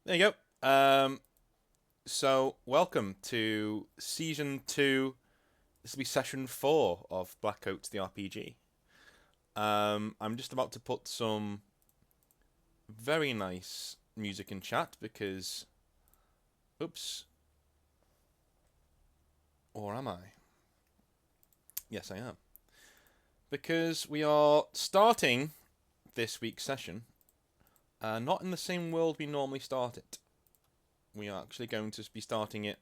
There you go. So welcome to season two. This will be session four of Blackcoats the RPG. I'm just about to put some very nice music in chat because, oops, or am I? Yes, I am. Because we are starting this week's session, not in the same world we normally start it. We are actually going to be starting it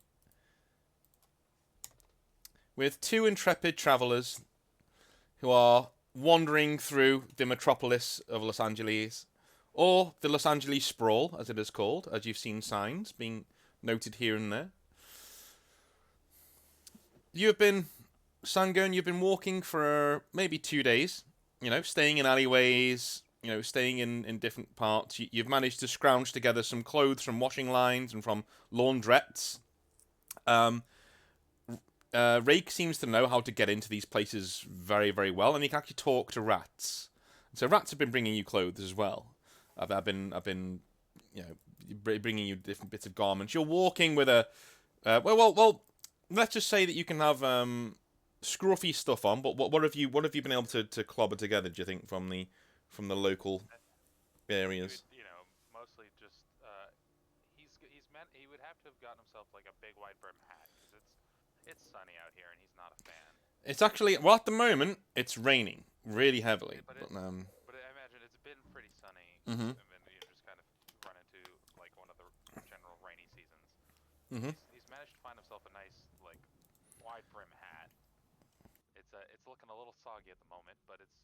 with two intrepid travellers who are wandering through the metropolis of Los Angeles, or the Los Angeles sprawl, as it is called, as you've seen signs being noted here and there. You have been, Sangun, you've been walking for maybe 2 days, staying in alleyways, staying in different parts. You've managed to scrounge together some clothes from washing lines and from laundrettes. Um, Rake seems to know how to get into these places very, very well, and he can actually talk to rats. So rats have been bringing you clothes as well. I've been, bringing you different bits of garments. You're walking with a, well. Let's just say that you can have scruffy stuff on. But what have you been able to clobber together? Do you think from the local I He would, areas? mostly just he's meant he would have to have gotten himself like a big wide brim hat because it's sunny out here and he's not a fan. It's actually well at the moment it's raining really heavily, It, but but it but I imagine it's been pretty sunny mhm and then you just kind of run into like one of the general rainy seasons. mhm He's managed to find himself a nice like wide brim hat. It's looking a little soggy at the moment, but it's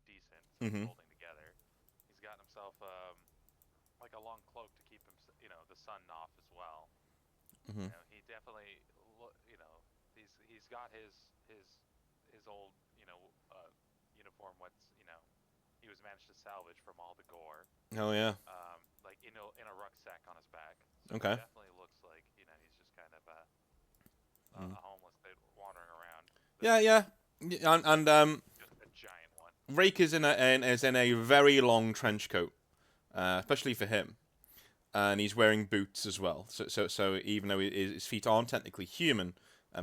decent, so it's mhm holding together. He's gotten himself like a long cloak to keep him the sun off as well. mhm He definitely he's got his old uniform. What's he was managed to salvage from all the gore, oh yeah like in a rucksack on his back. So he okay definitely looks like he's just kind of mm. a homeless kid wandering around. But Yeah, yeah. And just a giant one. Rake is in a very long trench coat, especially for him, and he's wearing boots as well. So even though his feet aren't technically human,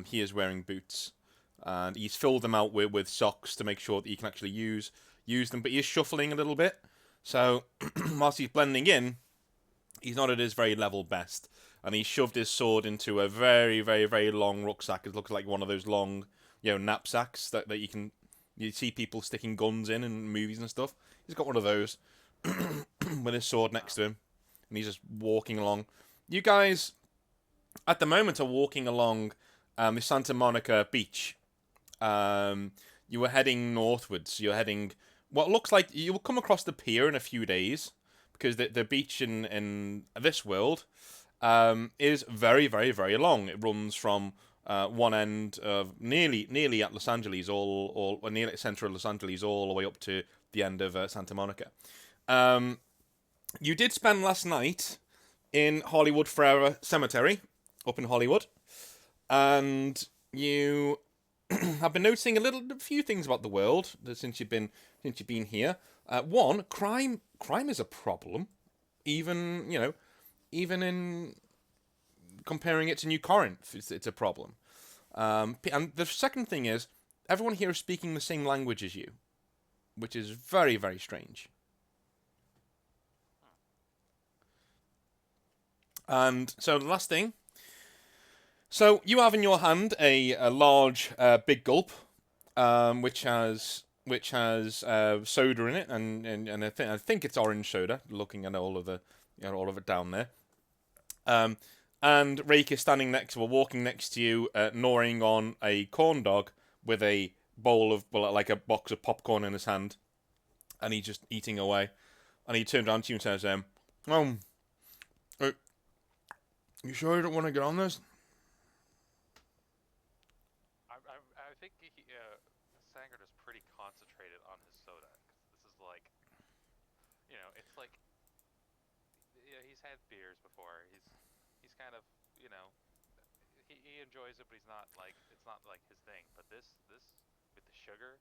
he is wearing boots, and he's filled them out with socks to make sure that he can actually use them. But he is shuffling a little bit, so whilst he's blending in, he's not at his very level best. And he shoved his sword into a very, very, very long rucksack. It looks like one of those long, knapsacks that you see people sticking guns in movies and stuff. He's got one of those with his sword next Um, to him, and he's just walking along. You guys, at the moment, are walking along the Santa Monica beach. Um, you were heading northwards. You're heading what looks like you will come across the pier in a few days because the beach in this world is very, very, very long. It runs from one end of nearly at Los Angeles, or nearly at central Los Angeles, all the way up to the end of Santa Monica. Um, you did spend last night in Hollywood Forever Cemetery, up in Hollywood, and you have been noticing a few things about the world since you've been here. One, crime is a problem, even even in comparing it to New Corinth, it's a problem. And the second thing is, everyone here is speaking the same language as you, which is very, very strange. hmm. And so the last thing, so you have in your hand a large big gulp, which has soda in it, and I think it's orange soda. Looking at all of it down there, um, and Rake is standing next to or walking next to you, gnawing on a corn dog with a bowl of like a box of popcorn in his hand, and he's just eating away. And he turns around to you and says, uh, you sure you don't want to get on this?" I think Sangard is pretty concentrated on his soda because this is like it's like he's had beers before. He's kind of you know he enjoys it, but he's not like it's not like his thing. But this with the sugar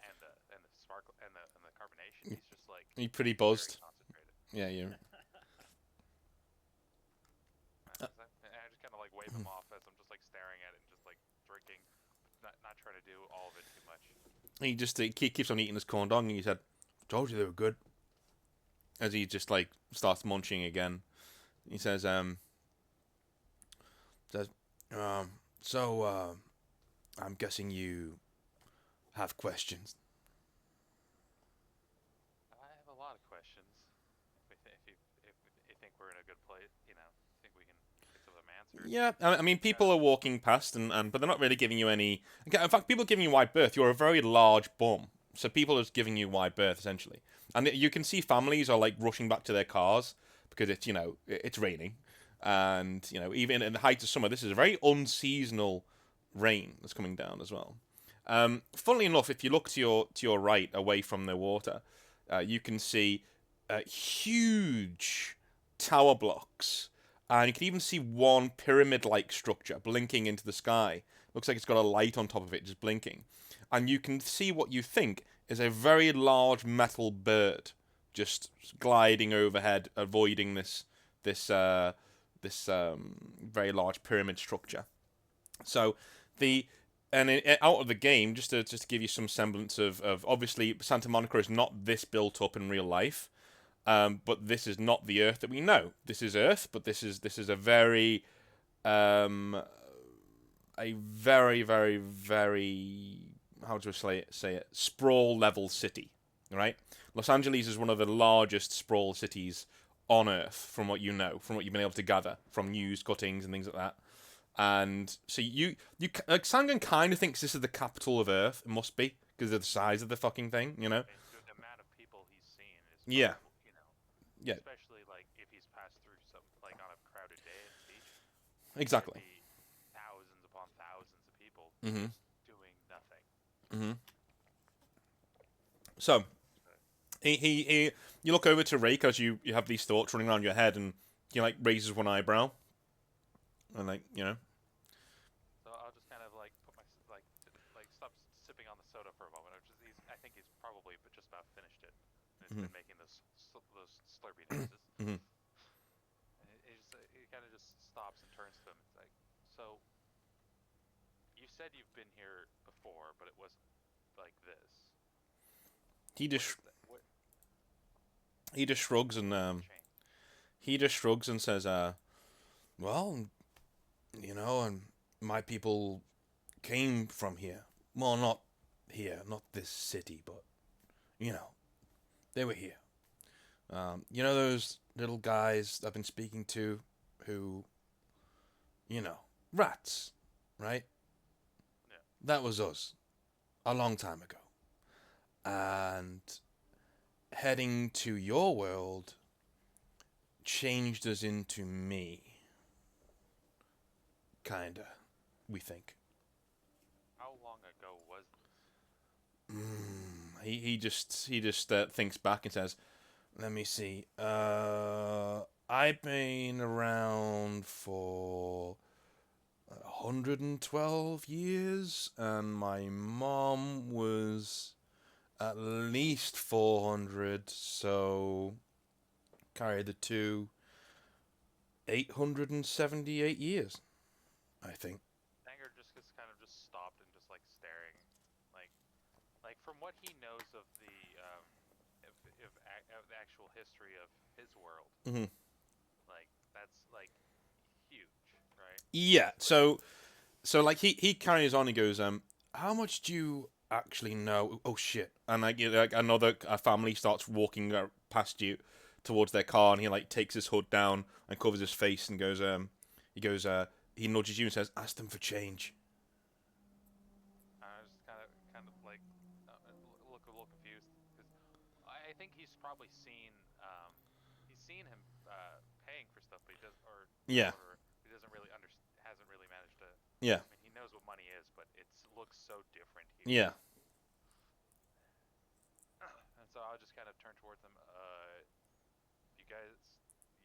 and the sparkle and the carbonation, he's just like Are you pretty very buzzed? concentrated. Yeah, you. wipe them off as I'm just like staring at it and just like drinking, not trying to do all of it too much. He keeps on eating his corn dog, and he said, "Told you they were good." As he just like starts munching again, he says, um, so I'm guessing you have questions. I have a lot of questions. If you think we're in a good place, think we can get some of them answered. Yeah, I mean, people are walking past, but they're not really giving you any. In fact, people are giving you wide berth. You're a very large bum, so people are just giving you wide berth essentially. And you can see families are like rushing back to their cars because it's raining, and even in the height of summer, this is a very unseasonal rain that's coming down as well. Funnily enough, if you look to your right, away from the water, you can see huge tower blocks, and you can even see one pyramid-like structure blinking into the sky. Looks like it's got a light on top of it, just blinking. And you can see what you think is a very large metal bird just gliding overhead, avoiding this very large pyramid structure. So out of the game, just to give you some semblance of obviously Santa Monica is not this built up in real life, but this is not the Earth that we know. This is Earth, but this is um, a very very very, how do I say it, sprawl level city, right? Los Angeles is one of the largest sprawl cities on Earth, from what from what you've been able to gather from news cuttings and things like that. And so Sangan kind of thinks this is the capital of Earth. It must be because of the size of the fucking thing, And the amount of people he's seen is Yeah, yeah, especially like if he's passed through some like on a crowded day at the beach. exactly. There'd be thousands upon thousands of people Mhm, just doing nothing. mhm. So you look over to Ray because you have these thoughts running around your head, and he like raises one eyebrow, and So I'll just kind of like put my like stop sipping on the soda for a moment. I think he's probably just about finished it. And he's Mhm, been making those slurpy noises. mhm. And he kind of just stops and turns to him. It's like, so you said you've been here before, but it wasn't like this. He What just is that? What he just shrugs and changed? says, well, and my people came from here. Well, not here, not this city, but you know, they were here. Those little guys I've been speaking to, who, rats, right? Yeah. That was us, a long time ago. And heading to your world changed us into me. Kinda, we think. How long ago was this? He just thinks back and says, "Let me see. I've been around for 112 years, and my mom was at least 400. So carry the two, 878 years, I think." Anger just kind of just stopped and just like staring, like from what he knows of of the actual history of his world, Mm-hmm. like that's like huge, right? Yeah. It's like So like he carries on. He goes, how much do you actually know? Oh shit! And like another family starts walking past you towards their car, and he like takes his hood down and covers his face and goes, he goes, he nudges you and says, "Ask them for change." I was just kind of like look a little confused because I think he's probably he's seen him paying for stuff, but he does Yeah, or he doesn't really hasn't really managed to. yeah, I mean, he knows what money is, but it looks so different here. yeah. And so I'll just kind of turn towards him. You guys,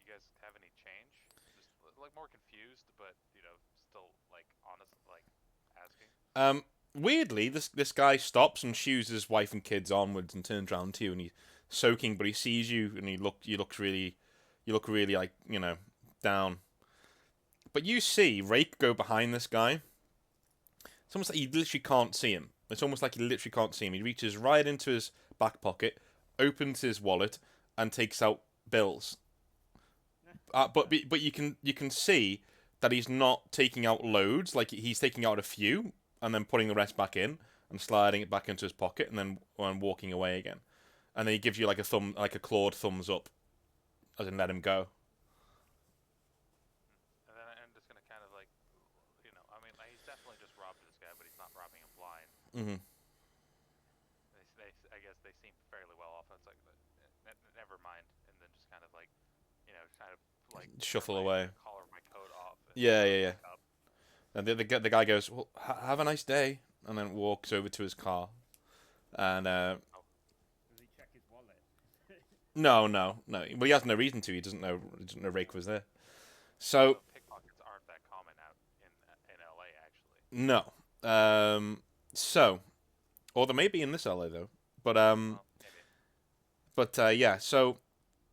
you guys have any change? Just like more confused, but still like honest, like asking. Weirdly, this guy stops and shoos his wife and kids onwards and turns around to you, and he's soaking, but he sees you, and you look really like down. But you see Rake go behind this guy. It's almost like you literally can't see him. It's almost like you literally can't see him. He reaches right into his back pocket, opens his wallet, and takes out bills. But you can see that he's not taking out loads. Like he's taking out a few and then putting the rest back in and sliding it back into his pocket and then walking away again. And then he gives you like a clawed thumbs up, as in let him go. And then I'm just gonna kind of like, I mean, like, he's definitely just robbed this guy, but he's not robbing him blind. Mm-hmm. I guess they seem fairly well off. It's like, never mind, and then just kind of like, kind of like Shuffle away. Collar my coat off. Yeah. And the guy goes, well, have a nice day, and then walks over to his car. And Does he check his wallet? no. Well, he has no reason to. He doesn't know Rake was there. So pickpockets aren't that common out in LA, actually. no. So, or there may be in this LA though. But Well, maybe. yeah. So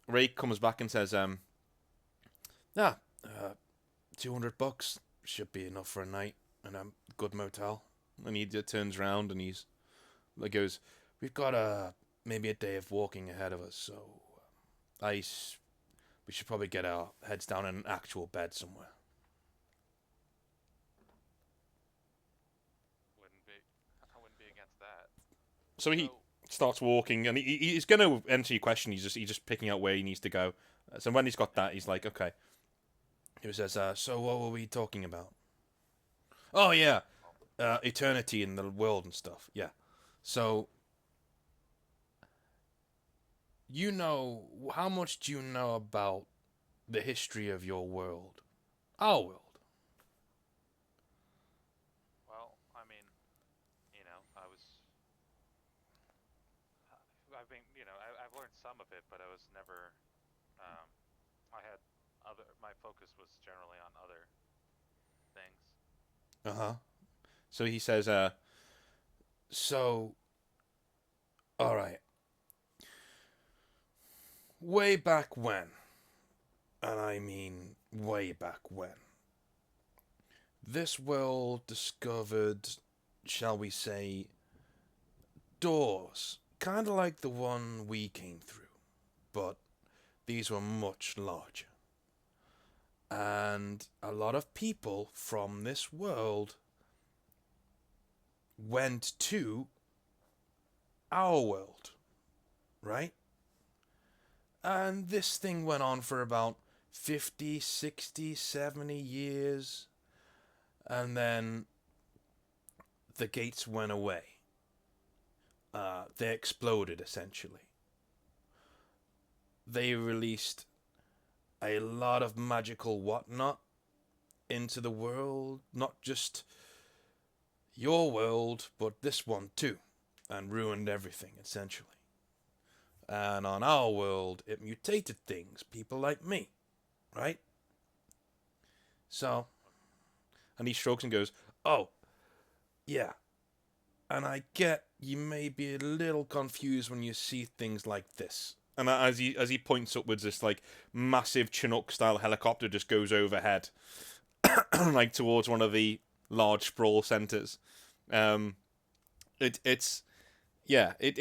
Rake comes back and says, $200 should be enough for a night in a good motel. And he turns around and he goes, we've got maybe a day of walking ahead of us, so we should probably get our heads down in an actual bed somewhere. I wouldn't be against that. So he starts walking, and he's going to answer your question. He's just picking out where he needs to go. So when he's got that, he's like, okay. He says, so what were we talking about? Oh, yeah. Eternity in the world and stuff. Yeah. So, how much do you know about the history of your world? Our world. Well, I mean, I've learned some of it, but I was never, my focus was generally on other things. Uh-huh. So he says, all right. Way back when, and I mean way back when, this world discovered, shall we say, doors, kind of like the one we came through, but these were much larger. And a lot of people from this world went to our world, right? And this thing went on for about 50, 60, 70 years. And then the gates went away. They exploded, essentially. They released a lot of magical whatnot into the world. Not just your world, but this one too. And ruined everything, essentially. And on our world, it mutated things. People like me. Right? So, and he shrugs and goes, oh, yeah. And I get you may be a little confused when you see things like this. And as he points upwards, this like massive Chinook-style helicopter just goes overhead, like towards one of the large sprawl centers. It's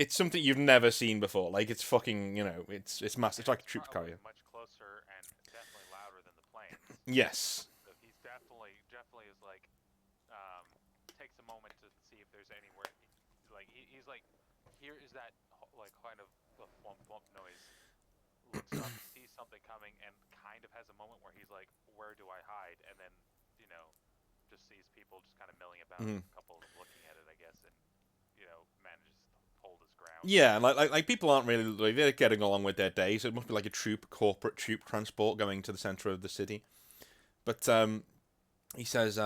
something you've never seen before. Like it's fucking, it's massive. It's like a troop carrier. Much closer and definitely louder than the planes. Yes. So he's definitely is like, takes a moment to see if there's anywhere. He's like, here is that like kind of the thump noise. Looks up, sees something coming, and kind of has a moment where he's like, where do I hide? And then, just sees people just kind of milling about. A couple of them looking at it, I guess, and manages to hold his ground. Yeah, like people aren't really they're getting along with their day, so it must be like a corporate troop transport going to the center of the city. But he says,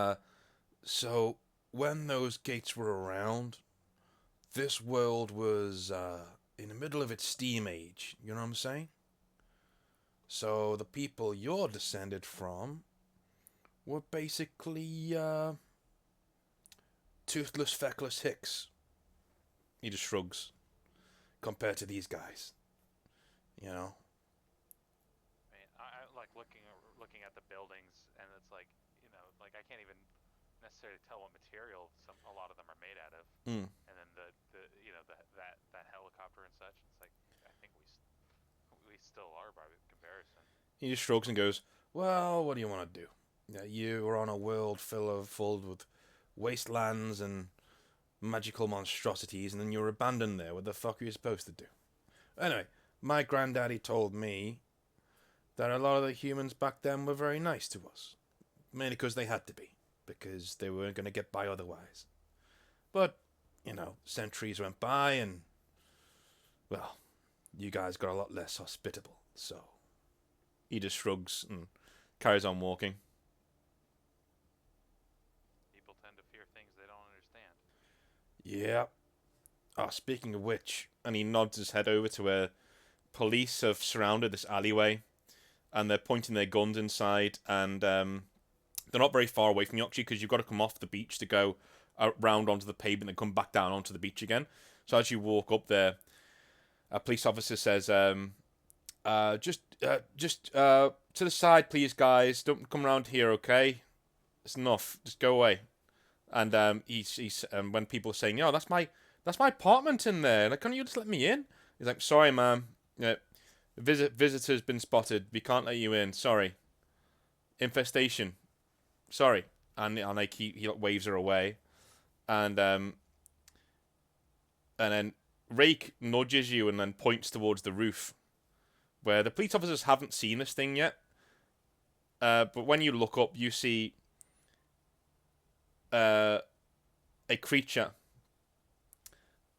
so when those gates were around, this world was in the middle of its steam age. You know what I'm saying? So the people you're descended from were basically toothless, feckless hicks. He just shrugs compared to these guys. I mean, like looking at the buildings, and it's like, you know, like I can't even necessarily tell what material a lot of them are made out of. Mm. And then the you know that helicopter and such. It's like I think we still are by comparison. He just shrugs and goes, "Well, what do you want to do? Yeah, you are on a world filled with wastelands and magical monstrosities, and then you're abandoned there. What the fuck are you supposed to do?" Anyway, my granddaddy told me that a lot of the humans back then were very nice to us. Mainly because they had to be. Because they weren't going to get by otherwise. But, you know, centuries went by and, well, you guys got a lot less hospitable. So, he just shrugs and carries on walking. People tend to fear things they don't understand. Yeah. Oh, speaking of which, and he nods his head over to where police have surrounded this alleyway, and they're pointing their guns inside, and they're not very far away from you actually, because you've got to come off the beach to go around onto the pavement and come back down onto the beach again. So as you walk up there, a police officer says, just to the side, please, guys. Don't come around here, okay? It's enough. Just go away. And he's when people are saying, "Yo, that's my apartment in there. Like, can't you just let me in?" He's like, "Sorry, ma'am. Yeah, visitor's been spotted. We can't let you in. Sorry. Infestation. Sorry." And like he like waves her away, and then Rake nudges you and then points towards the roof, where the police officers haven't seen this thing yet. But when you look up, you see a creature.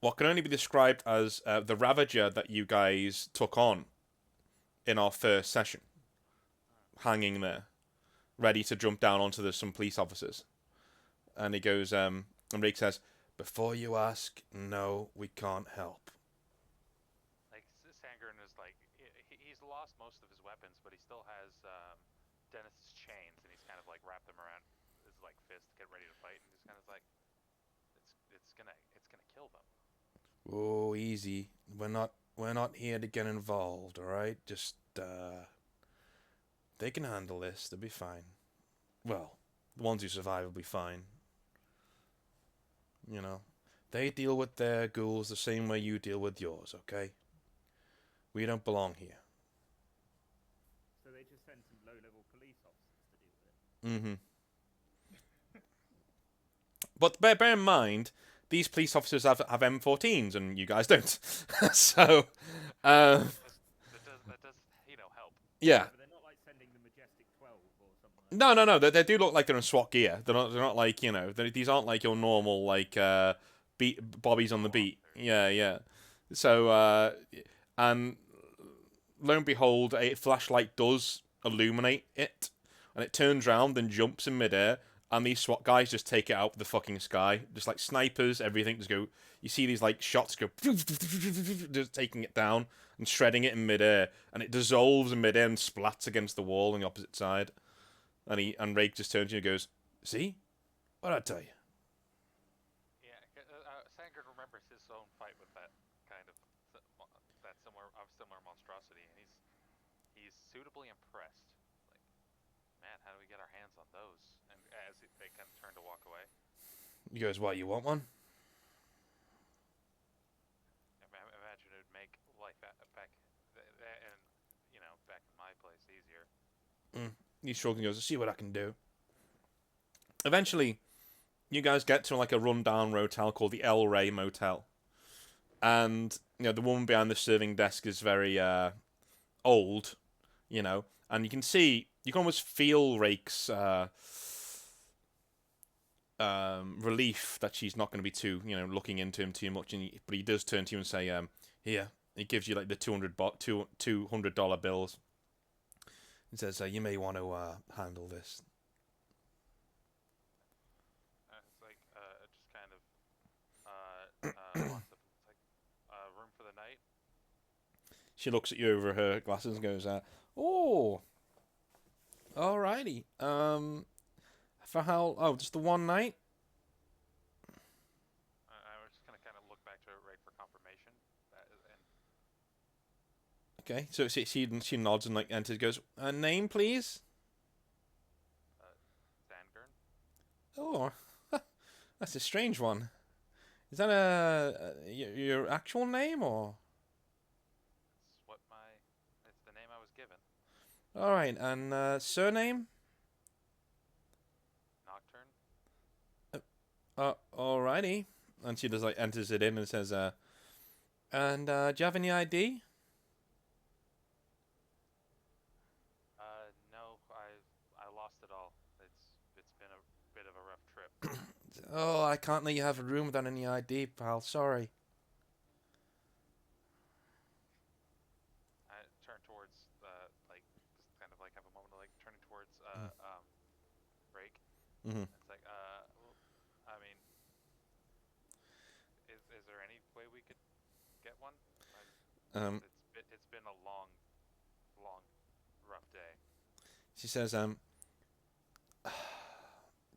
What can only be described as the Ravager that you guys took on in our first session, hanging there, ready to jump down onto some police officers. And he goes, and Rake says, "Before you ask, no, we can't help." Like Sangren is like he's lost most of his weapons, but he still has Dennis's chains, and he's kind of like wrapped them around his like fist to get ready to fight, and he's kind of like, it's gonna kill them. Oh, easy. We're not here to get involved, all right? Just they can handle this. They'll be fine. Well, the ones who survive will be fine. You know, they deal with their ghouls the same way you deal with yours, okay? We don't belong here. So they just send some low-level police officers to deal with it. Mm-hmm. But bear in mind, these police officers have M14s and you guys don't. So, That does help. yeah. But they're not like sending the Majestic 12 or something like No. They do look like they're in SWAT gear. They're not like, these aren't like your normal like bobbies on the beat. Yeah. So and lo and behold, a flashlight does illuminate it, and it turns round and jumps in midair, and these SWAT guys just take it out of the fucking sky, just like snipers. Everything just go. You see these like shots go, just taking it down and shredding it in midair, and it dissolves in midair and splats against the wall on the opposite side. And Rake just turns to you and goes, "See? What'd I tell you?" Yeah, Sangren remembers his own fight with that kind of similar monstrosity, and he's suitably impressed. Like, man, how do we get our hands on those? And as they kind of turn to walk away, He goes, "What, you want one?" imagine it would make life back in my place easier. He shrugs and goes, "I'll see what I can do." Eventually, you guys get to like a rundown motel called the El Rey Motel. And, the woman behind the serving desk is very old, and you can almost feel Rake's relief that she's not going to be too, looking into him too much. But he does turn to you and say, "Here." He gives you like the $200 bills. He says, "You may want to handle this." It's like just kind of walks up. It's like room for the night. She looks at you over her glasses and goes, "Oh, alrighty. For how? Oh, just the one night?" I was just gonna kind of look back to Ray for confirmation. Okay, so she nods and like enters. Goes, name please. Sangern. Oh, that's a strange one. Is that your actual name or? It's the name I was given. All right, and surname? Nocturne. Alrighty. And she just like enters it in and says, and do you have any ID? No, I lost it all. It's been a bit of a rough trip. Oh, I can't let you have a room without any ID, pal. Sorry. I turn towards like just kind of like have a moment of like turning towards Rake. Mm-hmm. It's like well, I mean, is there any way we could get one? It's been a long, rough day. She says, do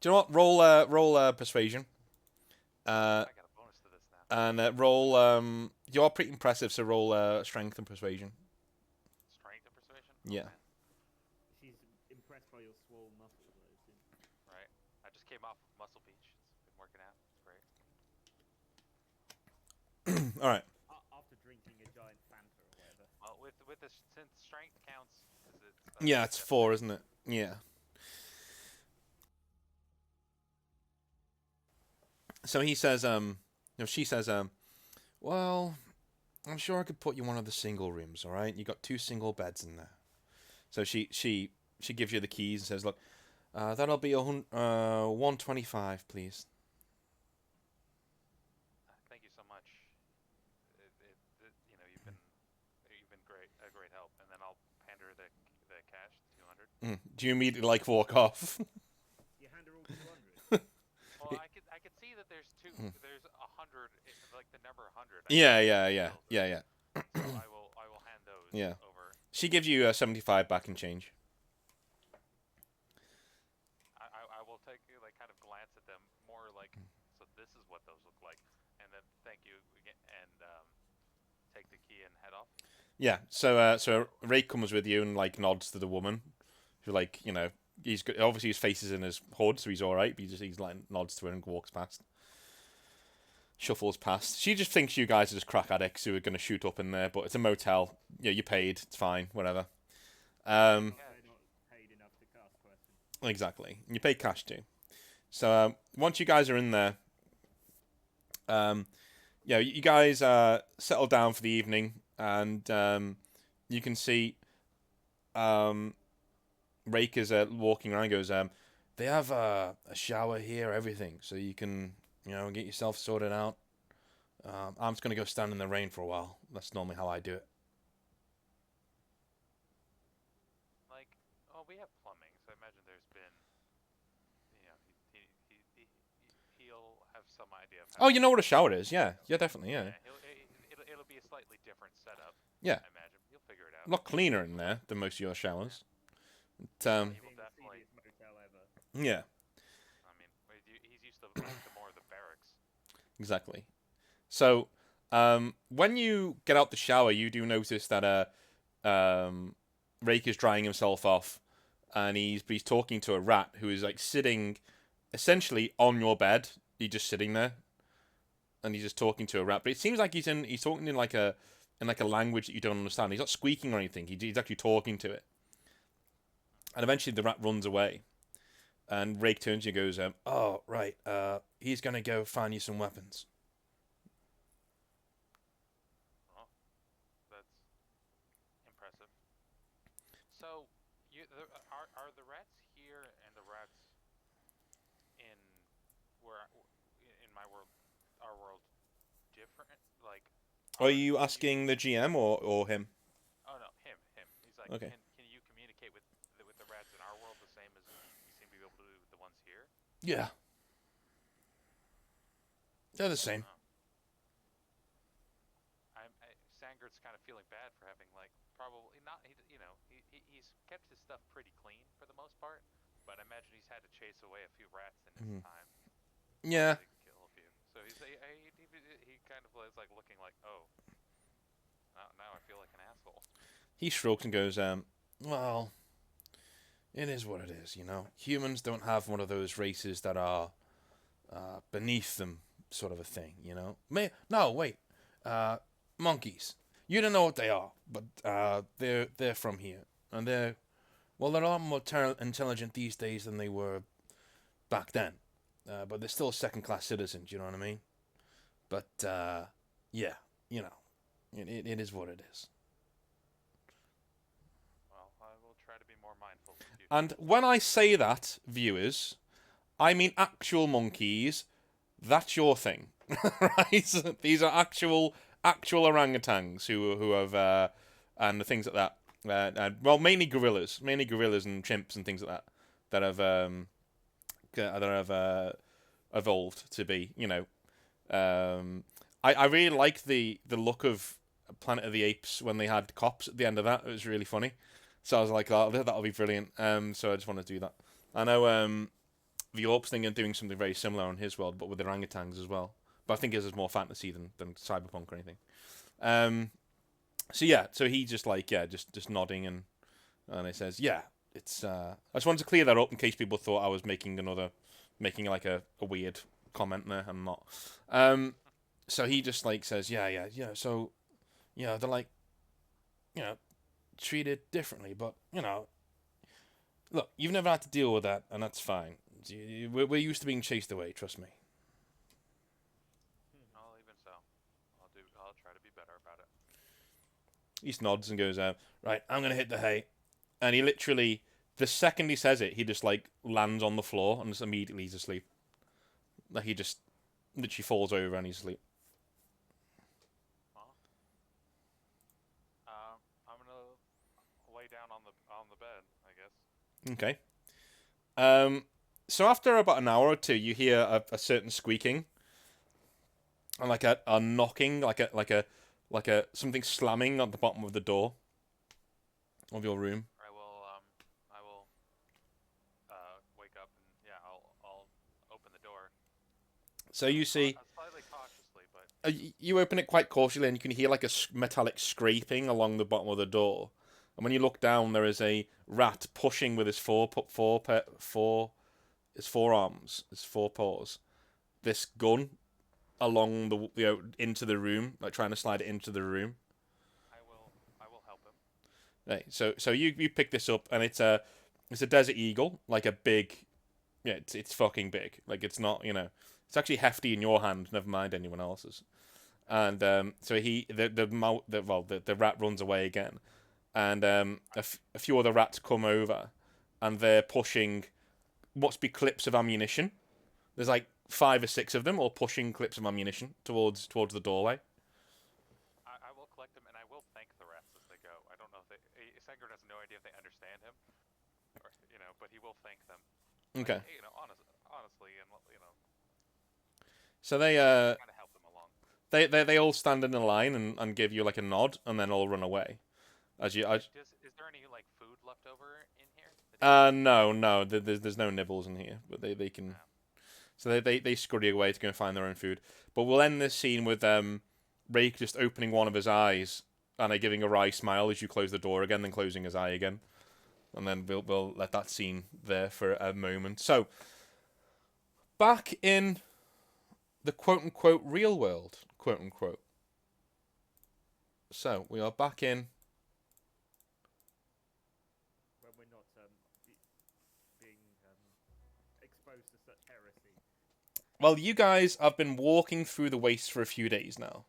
you know what? Roll persuasion. I got a bonus to this now. And roll. You are pretty impressive, so roll strength and persuasion. Strength and persuasion. Yeah. Man. She's impressed by your swole muscles, I assume. Right. I just came off of Muscle Beach. It's been working out. It's great. All right. After drinking a giant Fanta or whatever. Well, with the since strength counts, is it? Yeah, it's 4, isn't it? Yeah. So he says, she says, well, I'm sure I could put you in one of the single rooms. All right, you got 2 single beds in there. So she gives you the keys and says, look, that'll be 125, please. Thank you so much. You've been a great help. And then I'll hand her the cash, 200. Do you immediately like walk off? You hand her all 200. Well, I could see that there's there's 100, like the number 100. Yeah. So I will hand those over. She gives you 75 back in change. I will take like kind of glance at them more like, so this is what those look like, and then thank you again, and take the key and head off. Yeah. So Ray comes with you and like nods to the woman, who like he's good. Obviously his face is in his hood, so he's all right. But he's like nods to her and walks past. Shuffles past. She just thinks you guys are just crack addicts who are going to shoot up in there, but it's a motel. Yeah, you paid. It's fine. Whatever. They're not paid enough to cast questions. Exactly. You pay cash too. So once you guys are in there, you guys settle down for the evening, and you can see Rake is walking around. Goes, they have a shower here, everything, so you can get yourself sorted out. I'm just gonna go stand in the rain for a while. That's normally how I do it. Like, we have plumbing, so I imagine there's been, he'll have some idea of how. Oh, you know what a shower is? Yeah, definitely, yeah. It'll be a slightly different setup. Yeah. I imagine you'll figure it out. A lot cleaner in there than most of your showers. But, He will definitely. Motel ever. yeah, I mean, he's used to like, the more of the barracks. exactly. So, when you get out the shower, you do notice that Rake is drying himself off, and he's talking to a rat who is like sitting, essentially on your bed. He's just sitting there, and he's just talking to a rat. But it seems like he's talking in like a language that you don't understand. He's not squeaking or anything. He's actually talking to it. And eventually, the rat runs away, and Rake turns to you and goes, "Oh right, he's gonna go find you some weapons." That's impressive. So, are the rats here and the rats in my world, our world, different? Like, Are you asking the GM or him? Oh no, him. He's like, Okay. Can you communicate with the rats in our world the same as you seem to be able to do with the ones here? Yeah. They're the same. Sangard's kind of feeling bad for having like probably not. He's kept his stuff pretty clean for the most part, but I imagine he's had to chase away a few rats in his time. Yeah. To kill a few. So he kind of is like looking like, oh, now I feel like an asshole. he shrugs and goes, well, it is what it is, you know. Humans don't have one of those races that are beneath them, sort of a thing, you know. No, wait, monkeys. You don't know what they are, but they're from here, and they're a lot more intelligent these days than they were back then. But they're still second-class citizens, you know what I mean? But yeah, you know, it is what it is. Well, I will try to be more mindful in the future. And when I say that, viewers, I mean actual monkeys. That's your thing, right? These are actual orangutans who have and the things like that. Well, mainly gorillas and chimps and things like that that have evolved to be. You know, I really like the look of Planet of the Apes when they had cops at the end of that. It was really funny. So I was like, oh, that'll be brilliant. So I just want to do that. I know the Orps thing are doing something very similar on his world, but with orangutans as well. But I think his is more fantasy than cyberpunk or anything. So yeah, so he just like just nodding and he says, yeah, it's. I just wanted to clear that up in case people thought I was making like a weird comment there. I'm not. So he just like says, yeah. So, they're like, treated differently, but look, you've never had to deal with that, and that's fine. We're used to being chased away. Trust me. Well, even so, I'll try to be better about it. He just nods and goes, right, I'm gonna hit the hay, and he literally, the second he says it, he just like lands on the floor and just immediately he's asleep. Like he just literally falls over and he's asleep. Well, I'm gonna lay down on the bed, I guess. Okay. So after about an hour or two, you hear a certain squeaking, and like a knocking, like a something slamming at the bottom of the door of your room. I will wake up and I'll open the door. So you see, Slightly cautiously, but you open it quite cautiously, and you can hear like a metallic scraping along the bottom of the door. And when you look down, there is a rat pushing with his four paws, this gun along the into the room, like trying to slide it into the room. I will help him. Right. So you pick this up, and it's a desert eagle, like a big, it's fucking big. Like it's not, it's actually hefty in your hand. Never mind anyone else's. And so the rat runs away again, and a few other rats come over, and they're pushing what's be clips of ammunition. There's like 5 or 6 of them, all pushing clips of ammunition towards the doorway. I will collect them and I will thank the rats as they go. I don't know if Sanger has no idea if they understand him, or, but he will thank them. Okay. Like, honestly, and So they kind of help them along. they all stand in a line and give you like a nod, and then all run away. Is there any like food left over in here? No, there's no nibbles in here, but they can. Yeah. So they scurry away to go and find their own food. But we'll end this scene with Rake just opening one of his eyes and giving a wry smile as you close the door again, then closing his eye again, and then we'll let that scene there for a moment. So back in the quote unquote real world, quote unquote. So we are back in. When we're not being exposed to such heresy. Well, you guys have been walking through the waste for a few days now.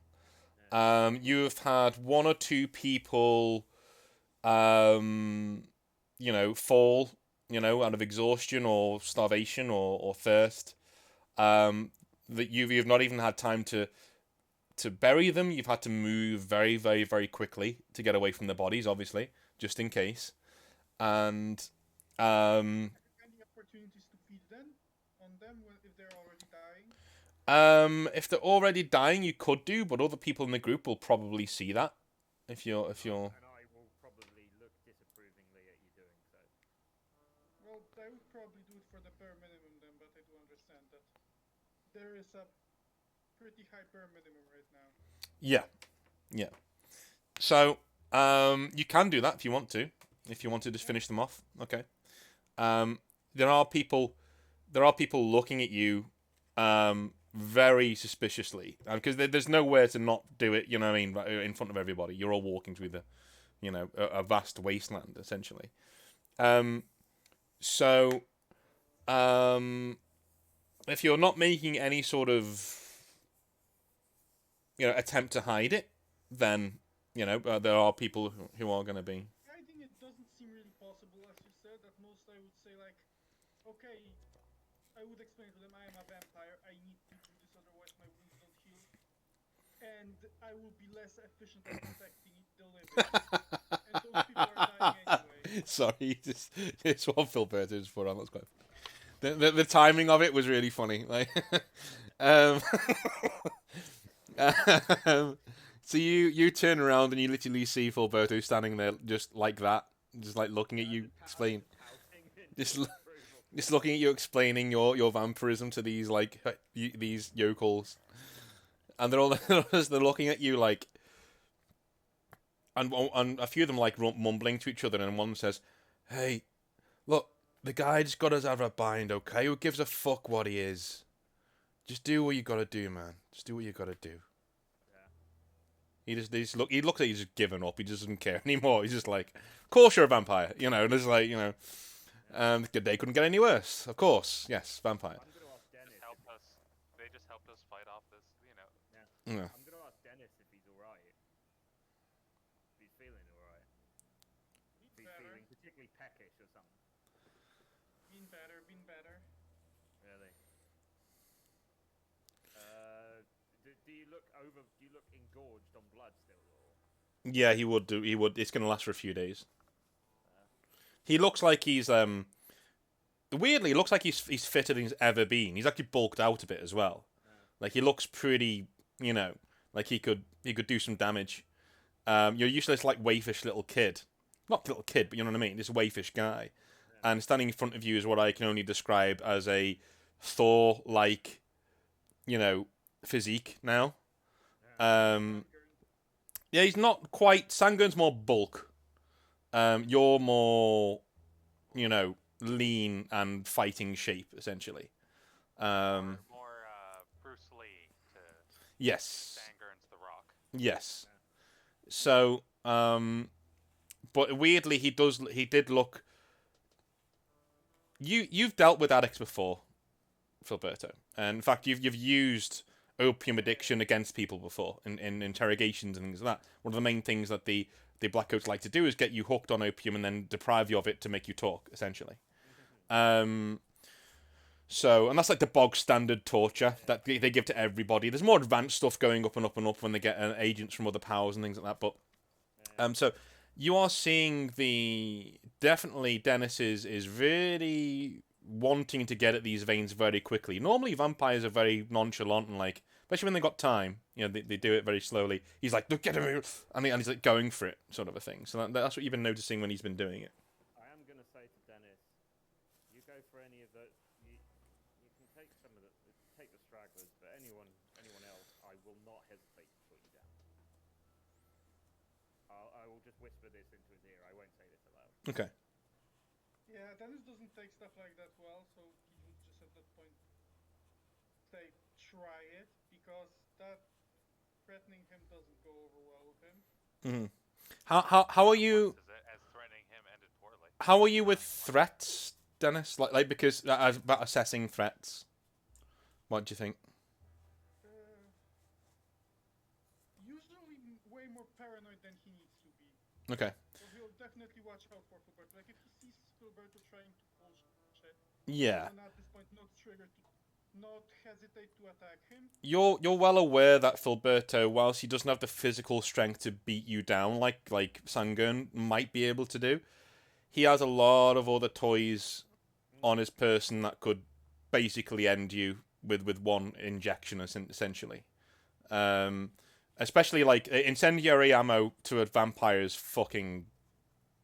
You've had 1 or 2 people, fall, out of exhaustion or starvation or thirst. That you've not even had time to bury them. You've had to move very, very, very quickly to get away from the bodies, obviously, just in case. And Any opportunities to feed them on them if they're already dying? If they're already dying, you could do, but other people in the group will probably see that. If you're. And I will probably look disapprovingly at you doing so. Well, I would probably do it for the bare minimum then, but I do understand that there is a pretty high bare minimum right now. Yeah. So, You can do that if you want to. If you want to just finish them off, okay. There are people looking at you, very suspiciously, because there's nowhere to not do it. You know what I mean? In front of everybody, you're all walking through a vast wasteland essentially. So, if you're not making any sort of attempt to hide it, then there are people who are going to be. I think it doesn't seem really possible, as you said. At most, I would say like, okay, I would explain to them I am a vampire. I need to do this, otherwise my wounds don't heal, and I will be less efficient at protecting the living. And those people are dying anyway. Sorry, it's what Philberto just put on. That's quite funny. The timing of it was really funny. Like, so you turn around and you literally see Philberto standing there just like that, just like looking at you, explain, just looking at you, explaining your vampirism to these these yokels, and they're all they're looking at you like. And a few of them like mumbling to each other, and one says, "Hey, look, the guy just got us out of a bind, okay? Who gives a fuck what he is? Just do what you gotta do, man. Just do what you gotta do." Yeah. He looks like he's just given up. He just doesn't care anymore. He's just like, "Of course you're a vampire," and it's like, the day couldn't get any worse. Of course, yes, vampire. I'm going to ask Dennis. They just helped us fight off this, Yeah. I'm going to ask Dennis if he's alright. If he's feeling alright. If he's feeling particularly peckish or something. Been better. Really? Do you look engorged on blood still, or? Yeah, he would do. He would. It's gonna last for a few days. He looks like he's weirdly, it looks like he's fitter than he's ever been. He's actually bulked out a bit as well. Like he looks pretty, like he could do some damage. You're used to this like waifish little kid, not little kid, but you know what I mean. This waifish guy, and standing in front of you is what I can only describe as a Thor-like, physique now. Yeah, he's not quite. Sangurn's more bulk. You're more, lean and fighting shape, essentially. more Bruce Lee to Yes. Sangurn's The Rock. Yes. So, but weirdly, he did look. You've dealt with addicts before, Filberto, and in fact, you've used opium addiction against people before in interrogations and things like that. One of the main things that the Blackcoats like to do is get you hooked on opium and then deprive you of it to make you talk, essentially. So, and that's like the bog standard torture that they give to everybody. There's more advanced stuff going up and up and up when they get agents from other powers and things like that. But, so you are seeing definitely Dennis is really wanting to get at these veins very quickly. Normally vampires are very nonchalant and like, especially when they got time, they do it very slowly. He's like, look, get him, and he's like going for it, sort of a thing. So that's what you've been noticing when he's been doing it. I am going to say to Dennis, you go for any of the, you can take take the stragglers, but anyone else, I will not hesitate to put you down. I will just whisper this into his ear. I won't say this aloud. Okay. Yeah, Dennis doesn't take stuff like that well, so he would just at that point say, try it, because that threatening him doesn't go over well with him. Mm-hmm. How are you? As threatening him ended poorly. How are you with threats, Dennis? Like because about assessing threats. What do you think? Usually way more paranoid than he needs to be. Okay. So he'll definitely watch out for Filberto. Like if he sees Filberto trying to pull shit, Yeah. then at this point, not hesitate to attack him. You're well aware that Filberto, whilst he doesn't have the physical strength to beat you down like Sangurn might be able to do, he has a lot of other toys on his person that could basically end you with one injection, essentially. Especially like incendiary ammo to a vampire is fucking.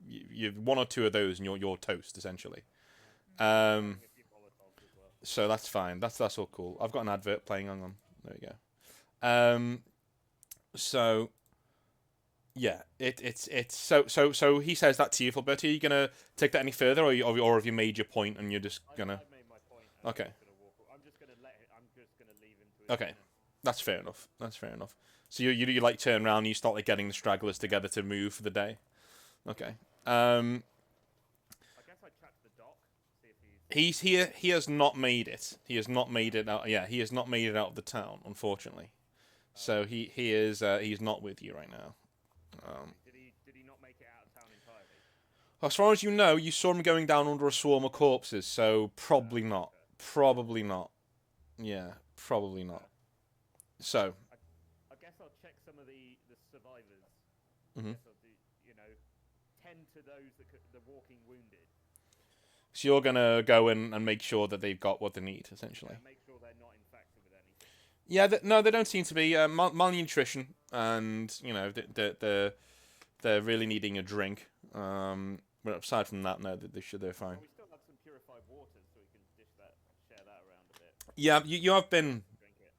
You one or two of those and you're toast, essentially. So that's fine. That's all cool. I've got an advert playing. Hang on. There we go. So Yeah, it's so he says that to you, Filbert. Are you gonna take that any further, or have you made your point and you're just gonna? I made my point, and Okay, I'm just gonna walk. I'm just gonna let it. I'm just gonna leave him to his okay, penance. that's fair enough. That's fair enough. So you like turn around and you start like getting the stragglers together to move for the day. Okay. I guess I chat to the doc, see if he's. He's here. He has not made it. He has not made it out. Yeah, he has not made it out of the town, unfortunately. So he is. He's not with you right now. Did he not make it out of town entirely? As far as you know, you saw him going down under a swarm of corpses. So probably not. Probably not. Yeah, probably not. So. I guess I'll check some of the survivors. Mhm. I guess I'll do, tend to those the walking wounded. So you're gonna go in and make sure that they've got what they need, essentially. Yeah, make sure they're not infected with anything. Yeah, no, they don't seem to be. Malnutrition, and they're really needing a drink. But aside from that, no, they're fine. Well, we still have some purified water, so we can share that around a bit. Yeah, you have been Drink it.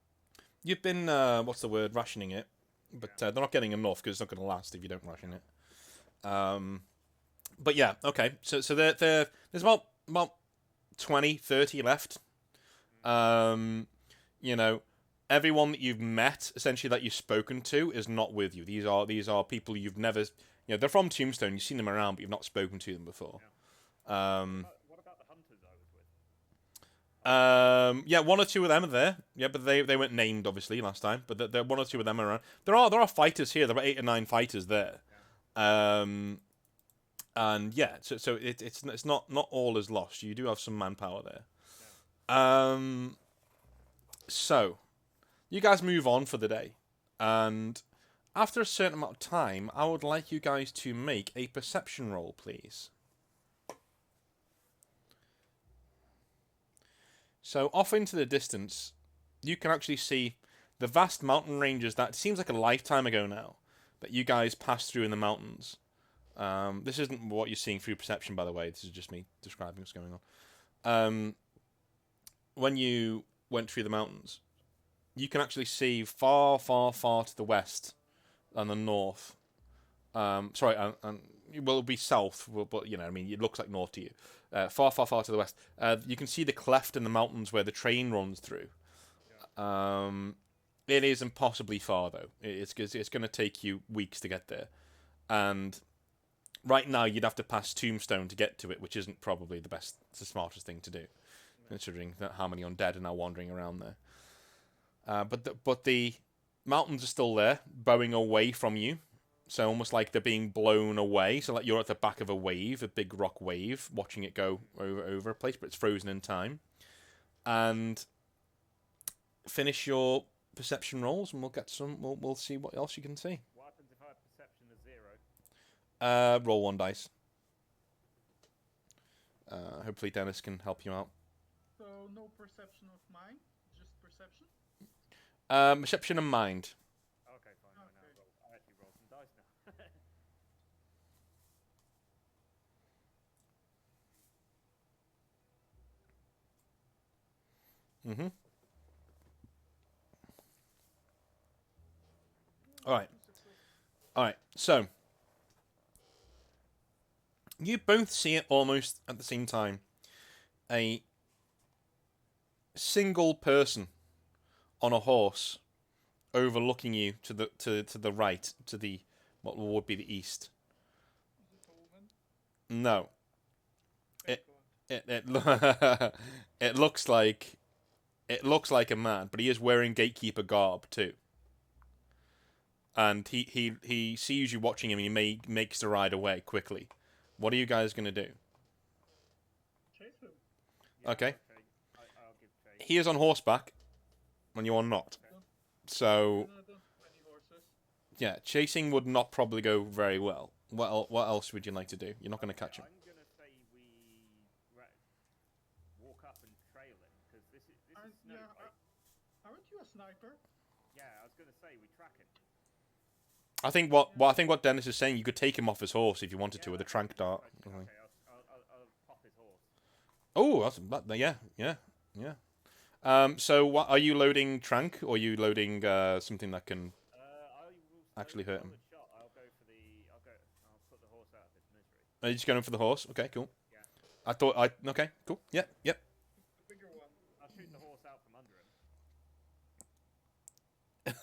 you've been what's the word, rationing it, but they're not getting enough because it's not going to last if you don't ration it. But yeah, okay. So there's about 20, 30 left. Everyone that you've met, essentially that you've spoken to, is not with you. These are people you've never, they're from Tombstone. You've seen them around, but you've not spoken to them before. What about the hunters I was with? Yeah, one or two of them are there. Yeah, but they weren't named obviously last time. But there one or two of them are around. There are fighters here. There are 8 or 9 fighters there. And yeah, so it's not all is lost. You do have some manpower there. So you guys move on for the day, and after a certain amount of time, I would like you guys to make a perception roll, please. So off into the distance, you can actually see the vast mountain ranges that seems like a lifetime ago now that you guys passed through in the mountains. This isn't what you're seeing through perception, by the way. This is just me describing what's going on. When you went through the mountains, you can actually see far, far, far to the west and the north. Sorry, and well, it'll be south, but it looks like north to you. Far, far, far to the west. You can see the cleft in the mountains where the train runs through. It is impossibly far though. It's going to take you weeks to get there, and right now you'd have to pass Tombstone to get to it, which isn't probably the smartest thing to do, considering that how many undead are now wandering around there. But the mountains are still there, bowing away from you. So almost like they're being blown away. So like you're at the back of a wave, a big rock wave, watching it go over a place, but it's frozen in time. And finish your perception rolls, and we'll get some. We'll see what else you can see. What happens if I have perception of 0? Roll 1 dice. Hopefully Dennis can help you out. So no perception of mine, just perception. Perception and mind. Okay, fine. Okay. I actually roll some dice now. Mm-hmm. Alright. Alright, so you both see it almost at the same time. A single person on a horse overlooking you to the right, to the what would be the east. Is it a woman? No. Okay, It go on. it looks like a man, but he is wearing gatekeeper garb too. And he sees you watching him, and he makes the ride away quickly. What are you guys gonna do? Chase him. Okay. I'll give chase. He is on horseback, when you are not. So No, I don't have any horses. yeah, chasing would not probably go very well. What else would you like to do? You're not gonna catch him. I'm gonna say we walk up and trail him because this is snow, Yeah, right? aren't you a sniper? Yeah, I was gonna say we track him. I think what Dennis is saying, you could take him off his horse if you wanted to with a trank dart. Okay, I'll pop his horse. Oh, yeah. So what are you loading trank, or are you loading something that can I will actually hurt him? solid shot. I'll go for Are you just going for the horse? Okay, cool. Yeah. Okay, cool. Yep. The bigger one. I'll shoot the horse out from under him.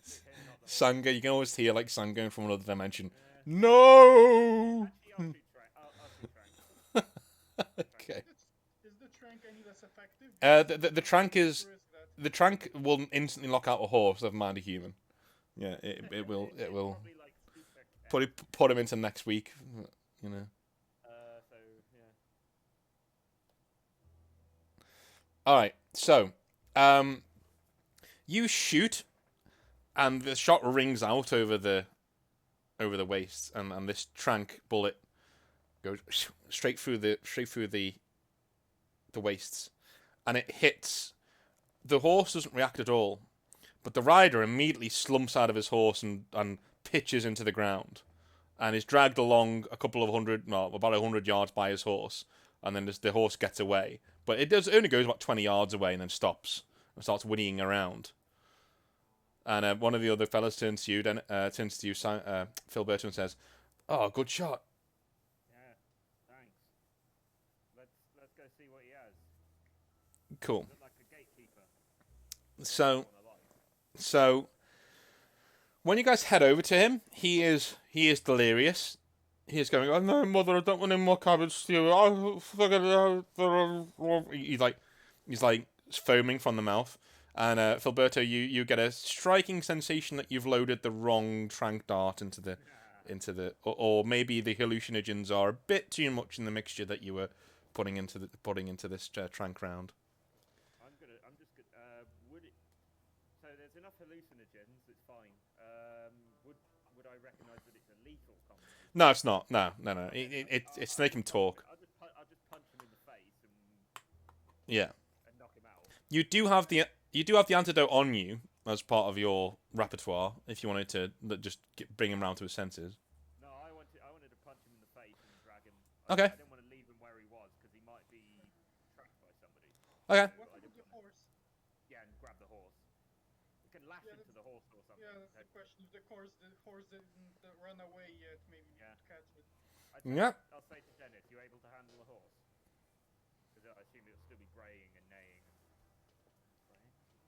Just hit him, not the horse. Sanga, you can always hear like Sanga going from another dimension. Yeah. No. Actually, I'll shoot Trank. Okay. Is the trank any less effective? The trank is Or that? the trank will instantly lock out a horse, never mind a human. Yeah, it will Probably, like, super put him into next week. You know. So yeah. All right, so you shoot, and the shot rings out over the waist, and this trank bullet goes straight through the waists, and it hits. The horse doesn't react at all, but the rider immediately slumps out of his horse and pitches into the ground, and is dragged along about 100 yards by his horse, and then the horse gets away. But it only goes about 20 yards away and then stops and starts whinnying around. And one of the other fellas turns to you, Philberto, and says, "Oh, good shot." Yeah. Thanks. Let's go see what he has. Cool. Look like a gatekeeper. So, On a light. when you guys head over to him, he is delirious. He is going, "Oh no, mother, I don't want any more cabbage stew. Oh, he's like foaming from the mouth. And Filberto, you get a striking sensation that you've loaded the wrong trank dart into the, or maybe the hallucinogens are a bit too much in the mixture that you were putting into this trank round. So there's enough hallucinogens. It's fine. Would I recognise that it's a lethal combination? No, it's not. No. It's make him talk. I'll just punch him in the face and knock him out. You do have the antidote on you as part of your repertoire if you wanted to just bring him round to his senses. No, I wanted to punch him in the face and drag him. Okay. I didn't want to leave him where he was because he might be tracked by somebody. Okay. What about the horse? Yeah, and grab the horse. You can lash into the horse or something. Yeah, that's the question. If the horse didn't run away yet, maybe we Yeah. could catch it. I'll say to Dennis, you able to handle a horse? Because I assume it'll still be braying and neighing.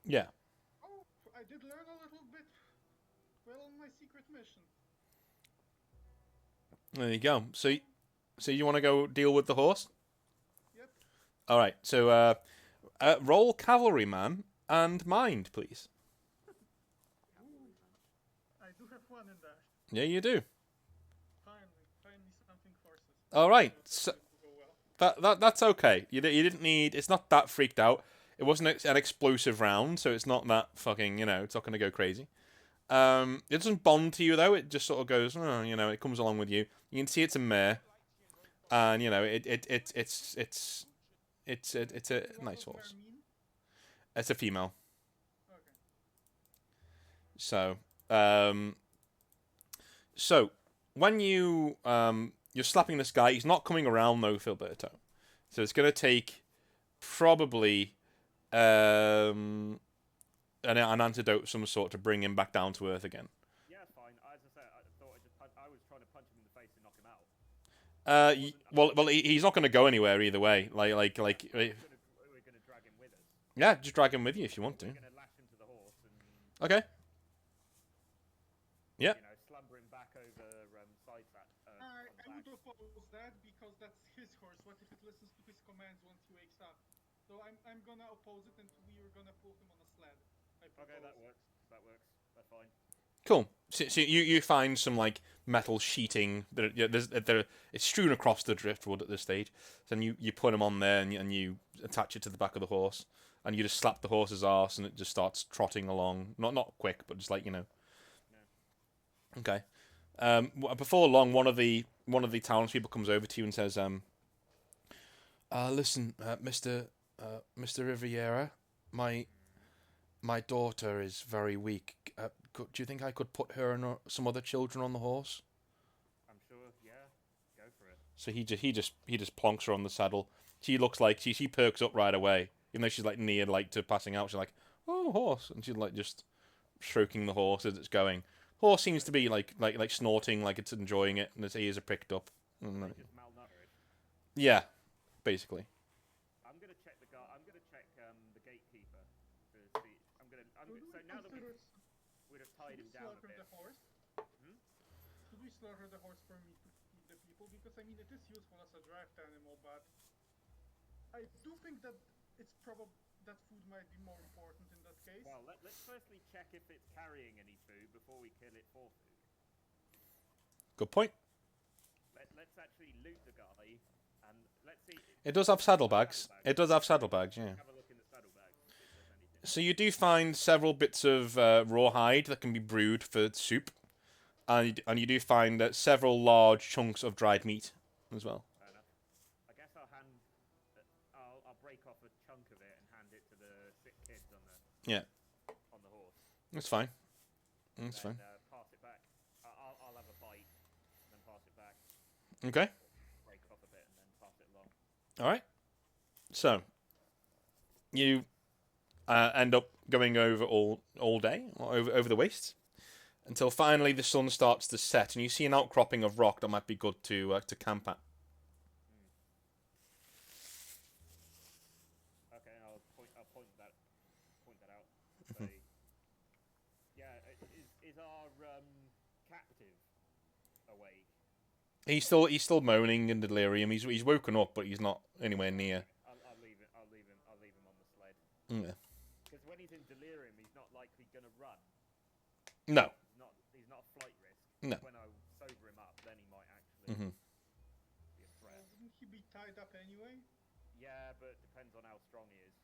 Yeah. Oh, I did learn a little bit well on my secret mission. There you go. So you want to go deal with the horse? Yep. All right. So roll cavalryman and mind, please. I do have one in there. Yeah, you do. Finally something forces. All right. That's So going to go well. that's okay. You didn't need. It's not that freaked out. It wasn't an explosive round, so it's not that fucking. It's not going to go crazy. It doesn't bond to you though. It just sort of goes. It comes along with you. You can see it's a mare, and it's a nice horse. It's a female. Okay. So when you're slapping this guy, he's not coming around though, Filberto. So it's gonna take probably an antidote of some sort to bring him back down to earth again. Yeah, fine. As I said, I was trying to punch him in the face and knock him out. Well, he's not gonna go anywhere either way. We're gonna drag him with us. Yeah, just drag him with you if you want to. We're gonna lash him to the horse and Okay. Yeah. slumber him back over side track. I would oppose that because that's his horse. What if it listens to his commands once he wakes up? So I'm gonna oppose it, and we're gonna pull him on a sled. Okay, that works. That's fine. Cool. So you find some like metal sheeting that it's strewn across the driftwood at this stage. Then you put him on there and you attach it to the back of the horse, and you just slap the horse's arse and it just starts trotting along. Not quick, but just Yeah. Okay. Before long, one of the townspeople comes over to you and says, "Listen, Mr. Riviera, my daughter is very weak. Do you think I could put her and some other children on the horse?" I'm sure. Yeah, go for it. So he just plonks her on the saddle. She looks like she perks up right away, even though she's like near to passing out. She's like, "Oh, horse," and she's like just stroking the horse as it's going. Horse seems to be like snorting, like it's enjoying it, and its ears are pricked up. No. Just malnourished. Yeah, basically. I'm gonna check the guard. I'm gonna check the gatekeeper to see. So now that we'd have tied him down a bit. The horse? Hmm? Should we slaughter the horse for me to feed the people? Because I mean, it is useful as a draft animal, but I do think that it's probably that food might be more important in that case. Well, let's firstly check if it's carrying any food before we kill it for food. Good point. Let's actually loot the guy, and let's see. It does have saddlebags. It does have saddlebags, yeah. Have a look in the saddlebags and see if there's anything. So you do find several bits of rawhide that can be brewed for soup, and you do find several large chunks of dried meat as well. Fair enough. I guess I'll break off a chunk of it and hand it to the sick kids on the horse. That's fine. That's fine. Pass it back. I'll have a bite, and then pass it back. Okay. Break off a bit and then pass it along. All right. So you end up going over all day, or over the wastes, until finally the sun starts to set, and you see an outcropping of rock that might be good to camp at. Okay, I'll point that out. Say, yeah, is our captive awake? He's still moaning in delirium. He's woken up, but he's not anywhere near. I'll leave him on the sled. Yeah. Because when he's in delirium, he's not likely gonna run. No. He's not a flight risk. No. When I sober him up, then he might actually be a threat. Wouldn't he be tied up anyway? Yeah, but it depends on how strong he is.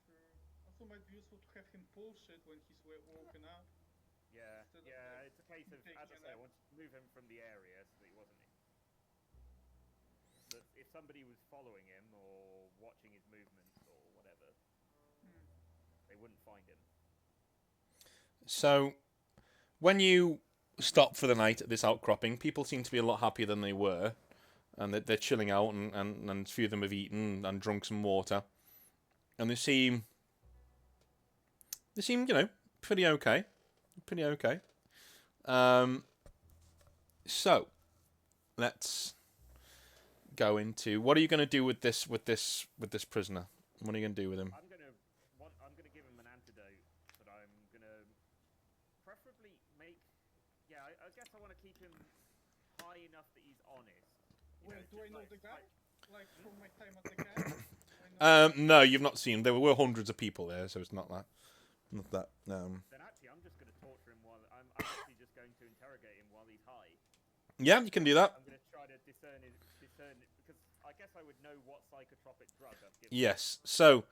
True. Also might be useful to have him pull shit when he's woken up. Yeah, it's a case of, as I say, I want to move him from the area so that he wasn't. That if somebody was following him or watching his movements or whatever, they wouldn't find him. So, when you stop for the night at this outcropping, people seem to be a lot happier than they were, and they're chilling out, and a few of them have eaten and drunk some water, and they seem, pretty okay. Pretty okay. So let's go into what are you going to do with this prisoner? What are you going to do with him? I'm gonna give him an antidote, but I'm gonna preferably make. Yeah, I guess I want to keep him high enough that he's honest. Wait, do I know the guy? Like from my time at the camp? No, you've not seen him. There were hundreds of people there, so it's not that. Then actually, I'm just going to torture him while I'm actually just going to interrogate him while he's high. Yeah, you can do that. I'm going to try to discern because I guess I would know what psychotropic drug I've given. Yes. So,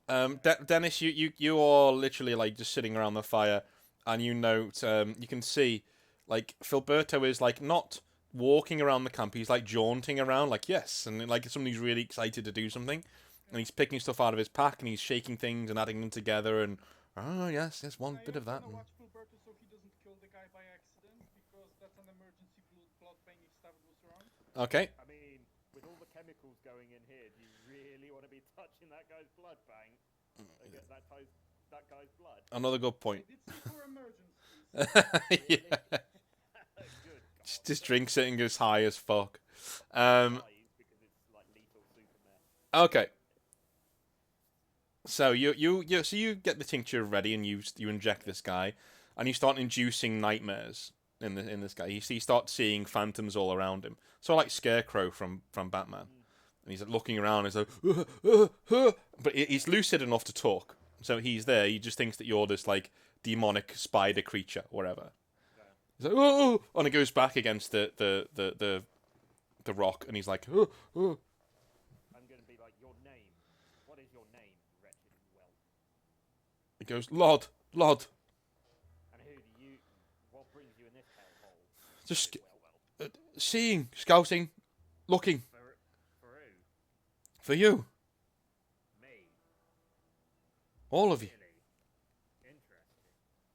Dennis, you are literally like just sitting around the fire, and you note you can see like Filberto is like not walking around the camp. He's like jaunting around, like yes, and like somebody's really excited to do something, and he's picking stuff out of his pack and he's shaking things and adding them together and. Oh yes, there's one bit of that. I watch Filberto so he doesn't kill the guy by accident because that's an emergency blood bank if stuff goes wrong. Okay. I mean, with all the chemicals going in here, do you really want to be touching that guy's blood bank? That guy's blood. Another good point. It's for emergencies. Yeah. Good. Just drinks it and goes high as fuck. Because it's like lethal super meth. Okay. So you get the tincture ready and you inject this guy, and you start inducing nightmares in this guy. He starts seeing phantoms all around him. So like Scarecrow from Batman, and he's like, looking around. And he's like, but he's lucid enough to talk. So he's there. He just thinks that you're this like demonic spider creature, whatever. He's like, oh, and he goes back against the rock, and he's like, oh. I'm going to be like, your name. What is your name, wretched whelp? He goes, Lord. And what brings you in this hellhole? Just seeing, scouting, looking. For who? For you. Me. All of you. Really? Interesting.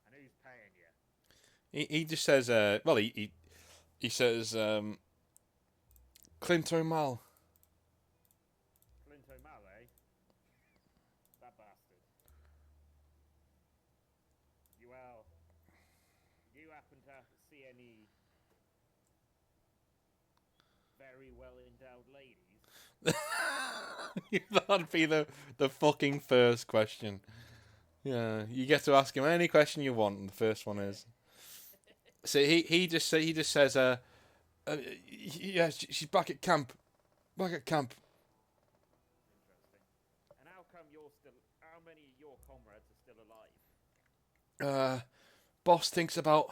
And who's paying you? He just says, he says, Clint O'Mal. Clint O'Mal, eh? That bastard. You happen to see any That'd be the fucking first question. Yeah, you get to ask him any question you want, and the first one is. So he just says yeah, she's back at camp. Back at camp. Interesting. And how come how many of your comrades are still alive? Boss thinks about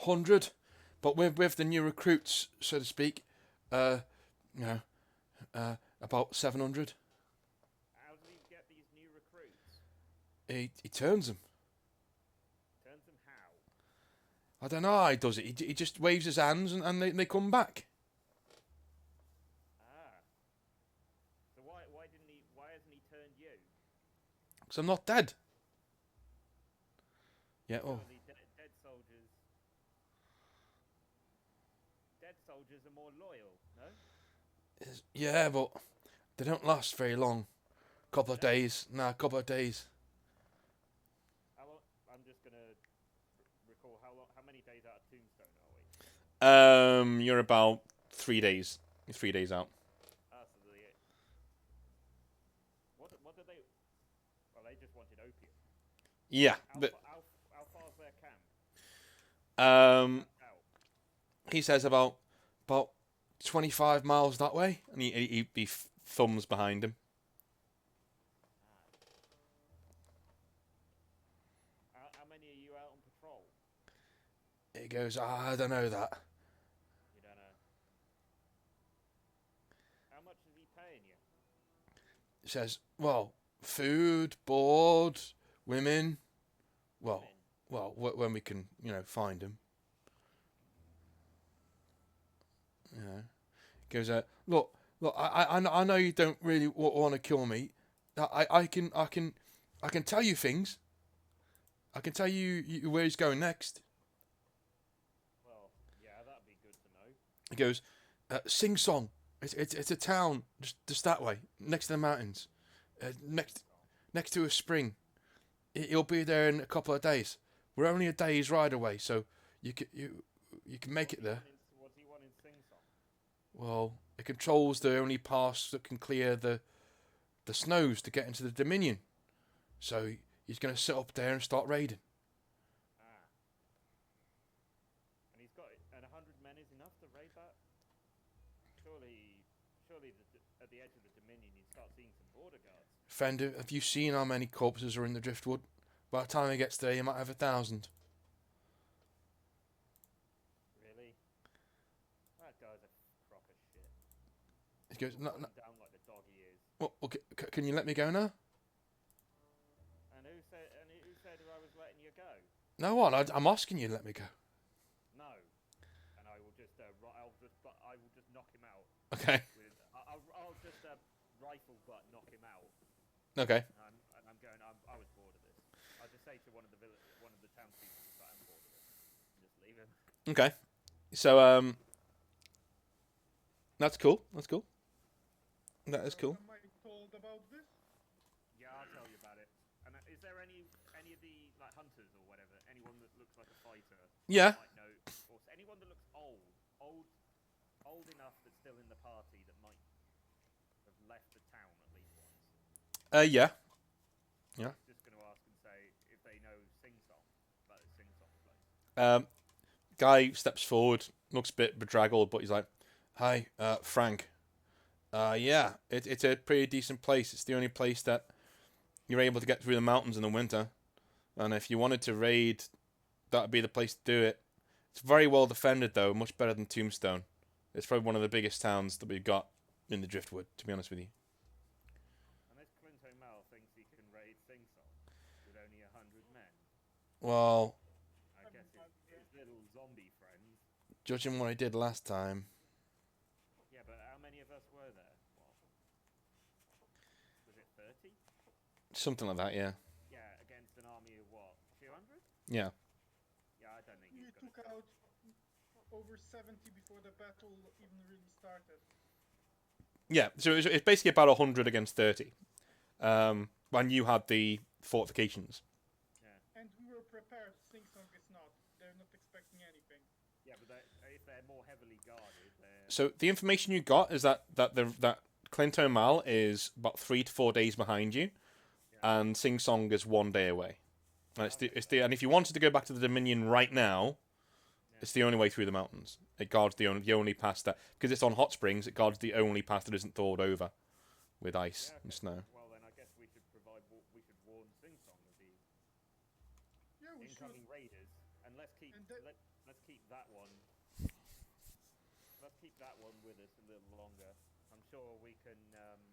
100, but with the new recruits, so to speak, about 700. How does he get these new recruits? He turns them. Turns them how? I don't know how he does it. He just waves his hands and they come back. Ah. So why hasn't he turned you? Because I'm not dead. Yeah. Oh. Surely dead soldiers. Dead soldiers are more loyal, no? Yeah, but they don't last very long. Couple of days. Nah, couple of days. How long, I'm just gonna recall how many days out of Tombstone are we? You're about 3 days. You're 3 days out. Ah, so what did they? Well, they just wanted opium. Yeah, How but far's their camp? um, Out. he says about 25 miles that way, and he thumbs behind him. How many are you out on patrol? He goes, I don't know that. You don't know. How much is he paying you? He says, well, food, board, women. When we can, find him. Yeah. He goes, look, I know you don't really want to kill me. I can tell you things. I can tell you where he's going next. Well, yeah, that'd be good to know. He goes, Singsong. It's a town just that way, next to the mountains, next to a spring. He'll be there in a couple of days. We're only a day's ride away, so you can make it there. What do you want in Singsong? Well, it controls the only pass that can clear the snows to get into the Dominion. So he's going to sit up there and start raiding. Ah. And he's got 100 men is enough to raid that? Surely at the edge of the Dominion you'd start seeing some border guards. Fender, have you seen how many corpses are in the driftwood? By the time he gets there, you might have 1,000. Really? That guy's a crock of shit. He goes, no. Down like the dog he is. Well, okay, can you let me go now? And who said I was letting you go? No one. I'm asking you to let me go. No. And I will just knock him out. Okay. I'll just rifle butt knock him out. Okay. And I'm going. I was bored of this. I'll just say to one of the townspeople that I'm bored of this. And just leave him. Okay. So that's cool. That's cool. That is cool. Am I told about this? Yeah, I'll tell you about it. And is there any of the hunters or whatever? Anyone that looks like a fighter? Yeah. Might know, or anyone that looks old enough that's still in the party that might have left the town at least once. Yeah. Yeah. Just going to ask and say if they know Singsong, about the Singsong place. Guy steps forward, looks a bit bedraggled, but he's like, "Hi, Frank. Yeah, it's a pretty decent place. It's the only place that you're able to get through the mountains in the winter. And if you wanted to raid, that'd be the place to do it. It's very well defended, though, much better than Tombstone. It's probably one of the biggest towns that we've got in the Driftwood, to be honest with you." And this Clint O'Mall thinks he can raid Singsong with only 100 men. Well, I guess his little zombie friends. judging what I did last time, Yeah, but how many of us were there? Was it 30? something like that, yeah. Yeah, against an army of what? 200? Yeah. Yeah, I don't think You he's going took to. out over 70 before the battle even really started. Yeah, so it's basically about 100 against 30. When you had the fortifications. And we were prepared. Singsong is not. They're not expecting anything. Yeah, but if they're more heavily guarded, they're... So the information you got is that Clint O'Mal is about 3 to 4 days behind you, Yeah. and Singsong is 1 day away. And and if you wanted to go back to the Dominion right now, it's the only way through the mountains. It guards the only pass that, because it's on hot springs. It guards the only pass that isn't thawed over with ice Yeah, and okay. snow. Well, then I guess we should we should warn Singsong of the Yeah, we should. incoming raiders, and let's keep And that- let's keep that one. Let's keep that one with us a little longer. I'm sure we can. I'm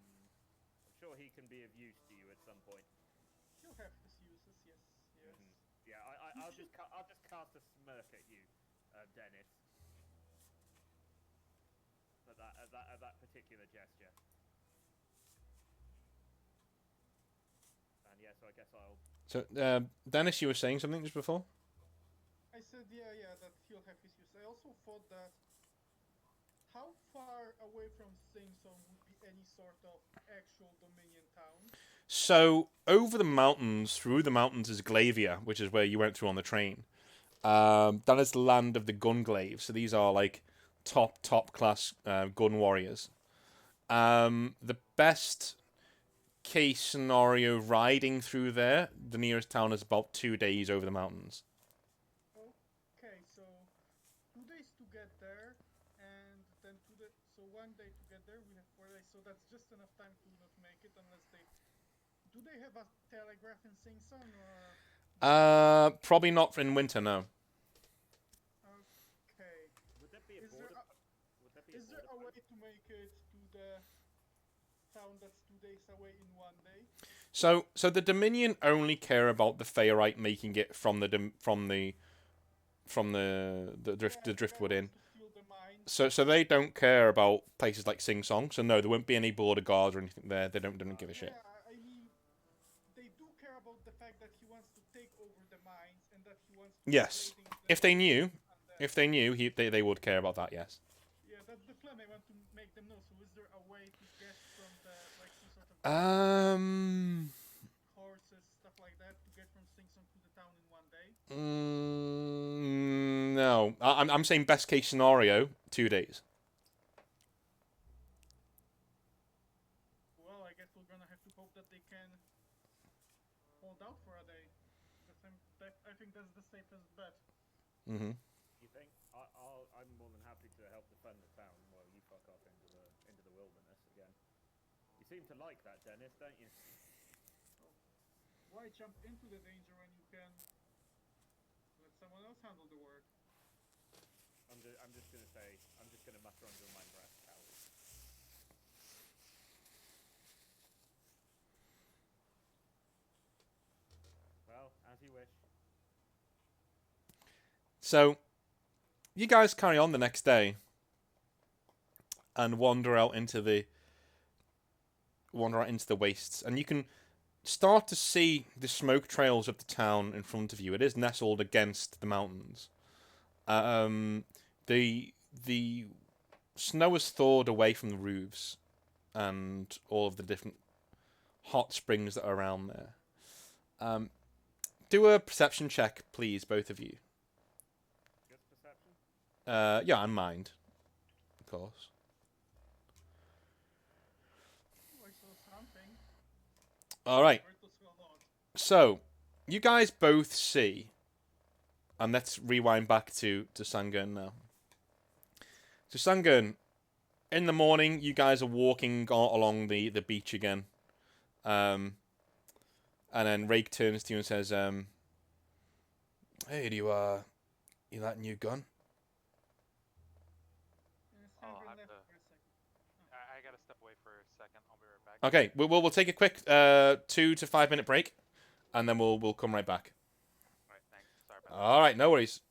sure he can be of use to you at some point. He'll have his uses, yes. Yes. Yeah, I'll just cast a smirk at you, Dennis. At that particular gesture. And yeah, so I guess I'll. So, Dennis, you were saying something just before? I said, yeah, that he'll have his use. I also thought that how far away from Singsong would be any sort of actual Dominion town? So, over the mountains, through the mountains is Glavia, which is where you went through on the train. That is the land of the Gunglaves. So these are like top class gun warriors. The best case scenario riding through there, the nearest town is about 2 days over the mountains. Okay, so 2 days to get there, and then so 1 day to get there. We have 4 days, so that's just enough time to not make it unless they. Do they have a telegraph in Singsong or? Probably not in winter, no. Okay. Would that be a Is there border? a- Would that be Is there a way to make it to the town that's 2 days away in 1 day? So the Dominion only care about the Feyerite making it from the driftwood in. To steal the mines. So they don't care about places like Sing Song. So no, there won't be any border guards or anything there. They don't give a shit. Yeah, I mean, they do care about the fact that he wants to take over the mines and that he wants to. Yes. invading the If they knew, undead. if they knew, they would care about that. Yes. Yeah, that's the plan. I want to make them know. So is there a way to get from the some sort of horses, stuff like that, to get from Singsong to the town in 1 day? No. I'm saying best case scenario, 2 days. Well, I guess we're gonna have to hope that they can hold out for a day. I think that's the safest bet. Mm-hmm. You think? I'm more than happy to help defend the town while you fuck off into the wilderness again. You seem to like that, Dennis, don't you? Why jump into the danger when you can let someone else handle the work? I'm just gonna mutter under my breath, coward. Well, as you wish. So, you guys carry on the next day and wander out into the wastes, and you can start to see the smoke trails of the town in front of you. It is nestled against the mountains. The snow has thawed away from the roofs and all of the different hot springs that are around there. Do a perception check, please, both of you. Just perception? Yeah, and mind, of course. Oh, I saw something. All right. Where to saw a lot. So, you guys both see, and let's rewind back to Sangun now. So, Sangun, in the morning, you guys are walking along the beach again. And then Rake turns to you and says, "Hey, you that new gun?" I'll Sandra have left to- for a second. I gotta step away for a second. I'll be right back. Okay, we'll take a quick 2 to 5 minute break, and then we'll come right back. Alright, thanks. Sorry about that. All right, no worries.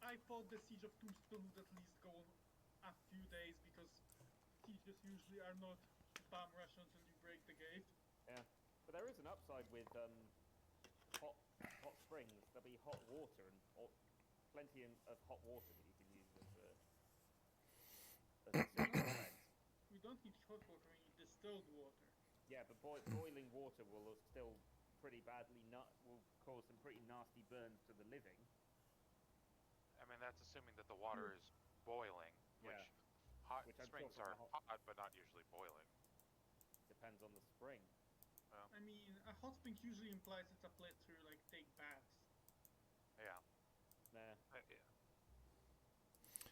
I thought the siege of Tombstone would at least go on a few days because sieges usually are not bum rush until you break the gate. Yeah, but there is an upside with hot springs. There'll be hot water and plenty of hot water that you can use as a defense. We don't need hot water; we need distilled water. Yeah, but boiling water will still pretty badly will cause some pretty nasty burns to the living. I mean, that's assuming that the water is boiling, which hot springs are hot, but not usually boiling. Depends on the spring. I mean, a hot spring usually implies it's a place where you, like, take baths. Yeah. Nah. Yeah.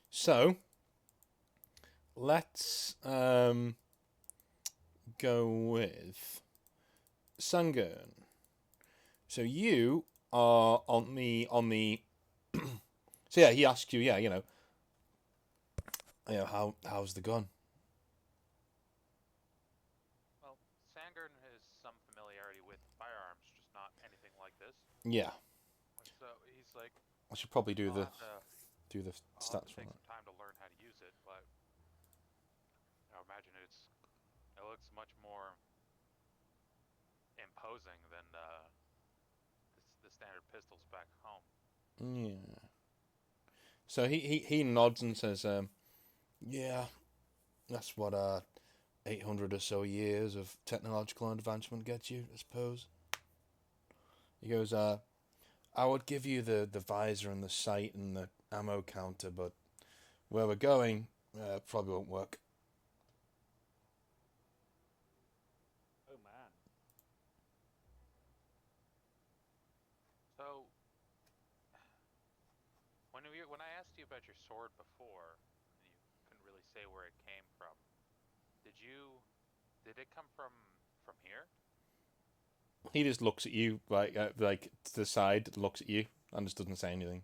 So, let's go with Sungurn. So you are on the so yeah, he asks you, how's the gun? Well, Sangern has some familiarity with firearms, just not anything like this. Yeah. So he's like, I should probably do the take stats for that. some time to learn how to use it, but I imagine it looks much more imposing than the standard pistols back home. Yeah. So he nods and says, yeah, that's what 800 or so years of technological advancement gets you, I suppose. He goes, I would give you the visor and the sight and the ammo counter, but where we're going probably won't work. Oh man. So when I asked you about your sword before, you couldn't really say where it came from. Did it come from here? He just looks at you, like to the side, looks at you, and just doesn't say anything.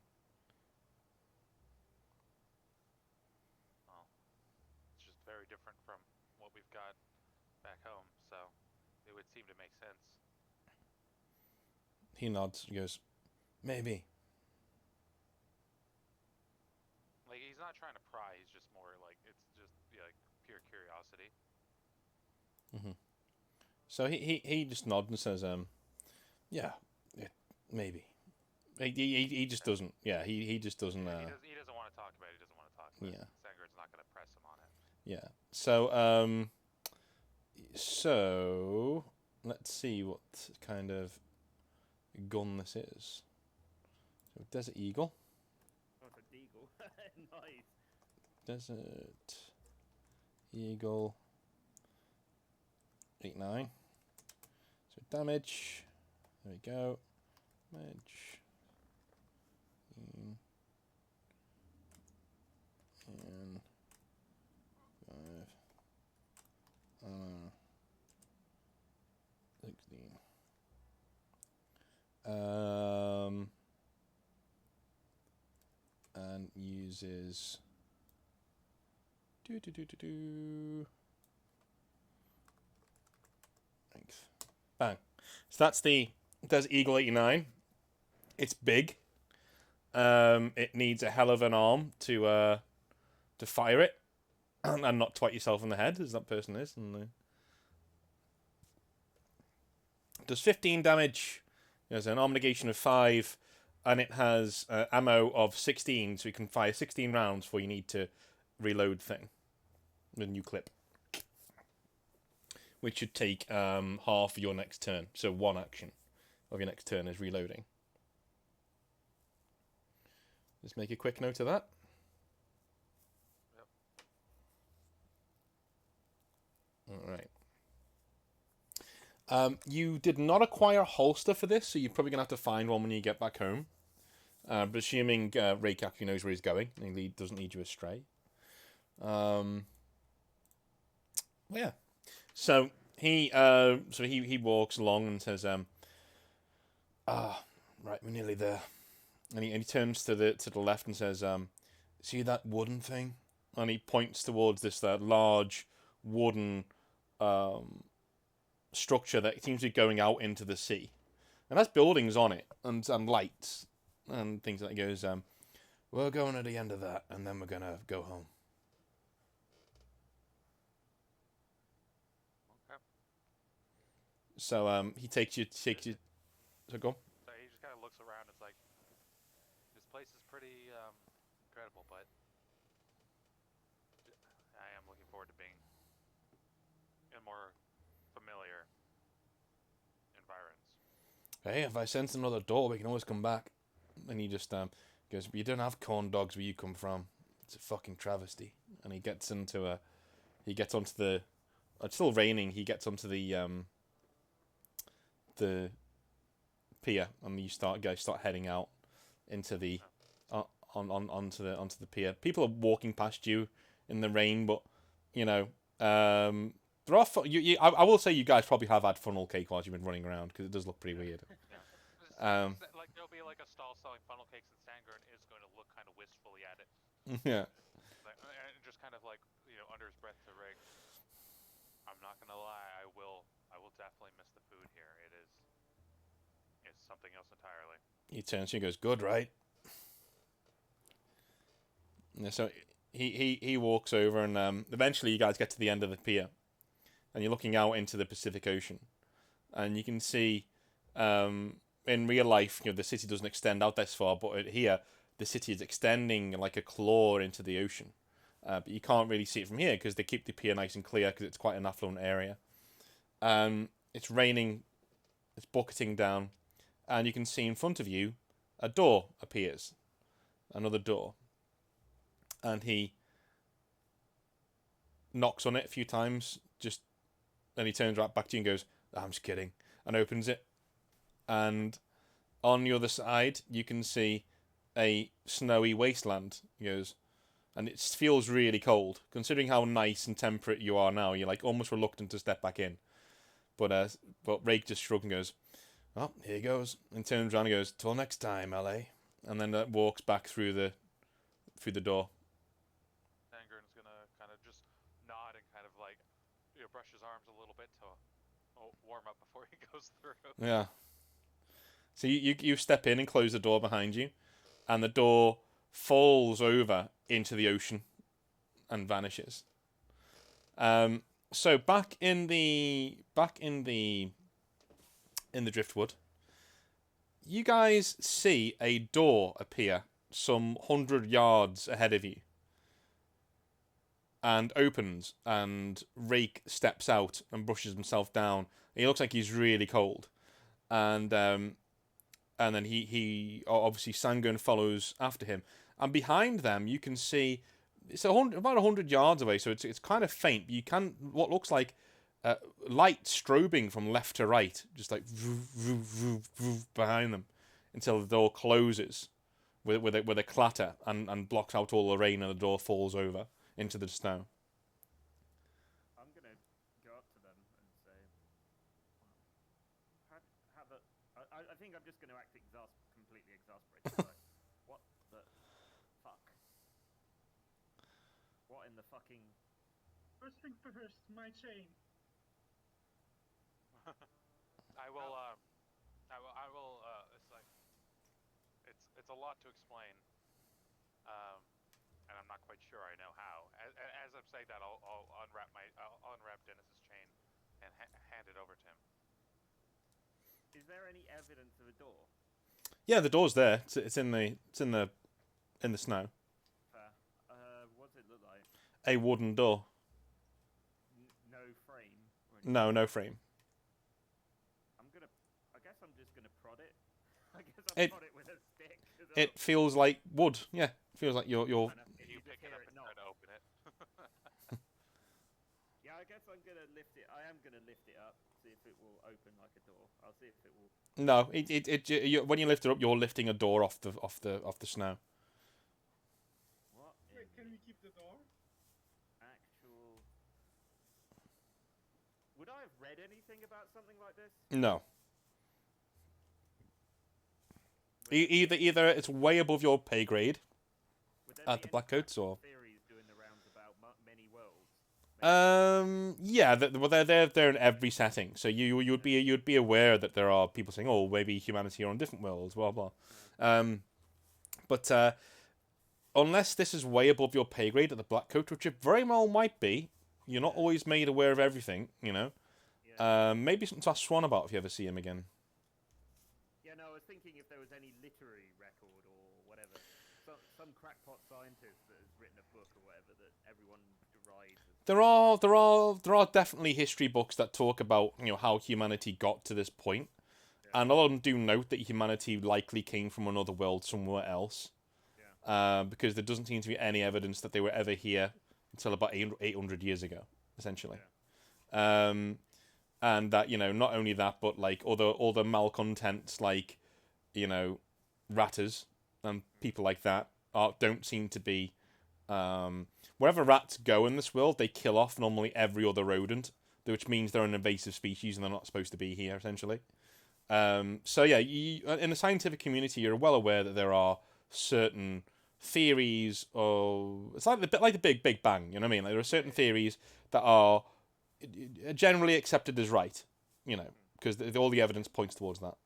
Well, it's just very different from what we've got back home, so it would seem to make sense. He nods. He goes, maybe. Like, he's not trying to pry, he's just more like, it's just like pure curiosity. Mm-hmm. So he just nods and says, yeah, maybe. He just doesn't. Yeah, he just doesn't. He doesn't want to talk about it. He doesn't want to talk about yeah. it. Sangard's not going to press him on it. Yeah. So let's see what kind of gun this is. So Desert Eagle. Oh, it's a deagle. Nice. Desert Eagle 8-9. So damage. There we go. Damage. And 5. 16. And uses Thanks. Bang. So that's the Desert Eagle 89. It's big. It needs a hell of an arm to fire it and not twite yourself in the head, as that person is. And does 15 damage. There's an arm negation of 5, and it has ammo of 16, so you can fire 16 rounds before you need to reload thing. The new clip. Which should take half of your next turn. So one action of your next turn is reloading. Just make a quick note of that. Yep. Alright. You did not acquire a holster for this, so you're probably going to have to find one when you get back home. But assuming Rake actually knows where he's going, and he doesn't lead you astray. Yeah. So he walks along and says, right, we're nearly there. And he turns to the left and says, see that wooden thing? And he points towards this large wooden structure that seems to be going out into the sea. And has buildings on it and lights. and things like that. He goes, we're going to the end of that, and then we're gonna go home. Okay. So he takes you. So go on. So he just kind of looks around. It's like this place is pretty incredible, but I am looking forward to being in more familiar environs. Hey, if I sense another door, we can always come back. And he just goes, you don't have corn dogs where you come from. It's a fucking travesty. And he gets onto the. It's still raining. He gets onto the pier, and you guys start heading out into the onto the pier. People are walking past you in the rain, but you know, there are I will say you guys probably have had funnel cake while you've been running around because it does look pretty weird. Like there'll be like a stall selling funnel cakes, and Sangren is going to look kind of wistfully at it. Yeah. Like, and just kind of like, you know, under his breath to Rig. I'm not gonna lie, I will definitely miss the food here. It's something else entirely. He turns to you and goes, good, right? Yeah, so he walks over, and eventually you guys get to the end of the pier, and you're looking out into the Pacific Ocean, and you can see in real life, you know, the city doesn't extend out this far, but here the city is extending like a claw into the ocean. But you can't really see it from here because they keep the pier nice and clear because it's quite an affluent area. It's raining, it's bucketing down, and you can see in front of you a door appears, another door, and he knocks on it a few times. Then he turns right back to you and goes, "I'm just kidding," and opens it. And on the other side, you can see a snowy wasteland. He goes, and it feels really cold. Considering how nice and temperate you are now, you're like almost reluctant to step back in. But Rake just shrugs and goes, "Well, here he goes," and turns around and goes, "Till next time, LA," and then walks back through the door. Sangren's gonna kind of just nod and kind of like, you know, brush his arms a little bit to warm up before he goes through. Yeah. So you step in and close the door behind you, and the door falls over into the ocean and vanishes. So back in the driftwood, you guys see a door appear some 100 yards ahead of you, and opens, and Rake steps out and brushes himself down. He looks like he's really cold, and then he obviously Sangun follows after him, and behind them you can see it's about 100 yards away, so it's kind of faint. But you can what looks like light strobing from left to right, just like behind them, until the door closes with a clatter and blocks out all the rain, and the door falls over into the snow. I'm gonna go up to them and say, I think I'm just gonna act completely exasperated. Like, what the fuck? What in the fucking? First thing first, my chain. I will. It's like it's a lot to explain, and I'm not quite sure I know how. As I'm saying that, I'll unwrap Dennis's chain and hand it over to him. Is there any evidence of a door? Yeah, the door's there. It's in the snow. Fair. What does it look like? A wooden door. No frame. Or anything? No frame. I guess I'm just gonna prod it. I guess I'll prod it with a stick. It feels like wood. Yeah, feels like you're. You pick it up and try to open it. Yeah, I guess I'm gonna lift it. I am gonna lift it up, see if it will open like a door. I'll see if it will. No, when you lift it up, you're lifting a door off the snow. What? Wait, can we keep the door? Actual. Would I have read anything about something like this? No. Either it's way above your pay grade at the Blackcoats, or theories doing the rounds about many worlds. yeah, they're in every setting. So you'd be aware that there are people saying, oh, maybe humanity are on different worlds, blah blah. But unless this is way above your pay grade at the Blackcoat, which it very well might be, you're not always made aware of everything, you know. Yeah. Maybe something to ask Swan about if you ever see him again. Yeah, no, I was thinking if there was any literary record or whatever. Some crackpot scientist that has written a book or whatever that everyone derides. There are definitely history books that talk about, you know, how humanity got to this point. Yeah. And a lot of them do note that humanity likely came from another world somewhere else. Yeah. Because there doesn't seem to be any evidence that they were ever here until about 800 years ago, essentially. Yeah. And that, you know, not only that, but like other malcontents, like, you know, ratters and people like that don't seem to be. Wherever rats go in this world, they kill off normally every other rodent, which means they're an invasive species and they're not supposed to be here, essentially. So yeah, in the scientific community, you're well aware that there are certain theories of it's like a bit like the Big Bang. You know what I mean? Like, there are certain theories that are generally accepted as right. You know, because all the evidence points towards that.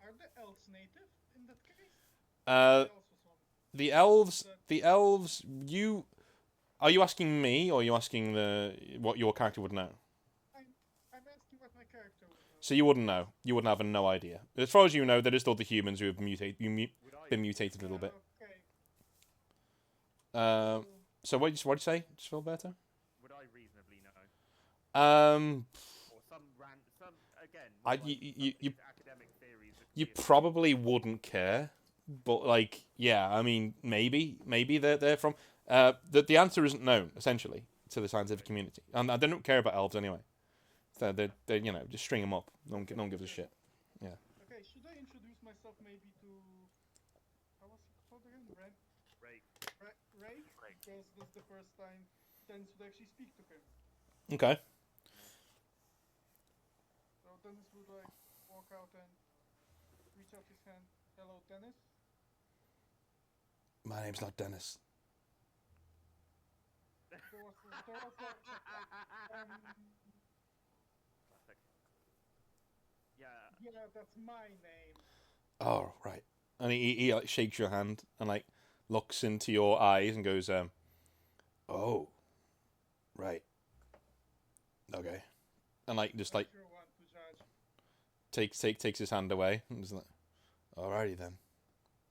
Are the elves native in that case? Uh, They also saw them. the elves. Are you asking me, or are you asking what your character would know? I'm asking what my character would know. So you wouldn't know. You wouldn't have no idea. As far as you know, there is still the humans who have been mutated a little bit. Okay. Um, so what'd you say, Philberto? Would I reasonably know? Or some again. I- more like you- some of these academic theories. That You could be probably wouldn't care, but like, yeah, I mean, maybe they're from. The answer isn't known essentially to the scientific community, and they don't care about elves anyway. So they you know just string them up. No one gives a shit. Yeah. Okay, should I introduce myself maybe to how was he called again? Right. Ray? Ray. Because this is the first time Dennis would actually speak to him. Okay. So Dennis would like walk out and reach out his hand. Hello, Dennis. My name's not Dennis. There was like, Classic. Yeah. yeah, that's my name. Oh right. And he like shakes your hand and like looks into your eyes and goes, oh, right, okay, and like just like You're one to judge. takes his hand away and just like, alrighty then.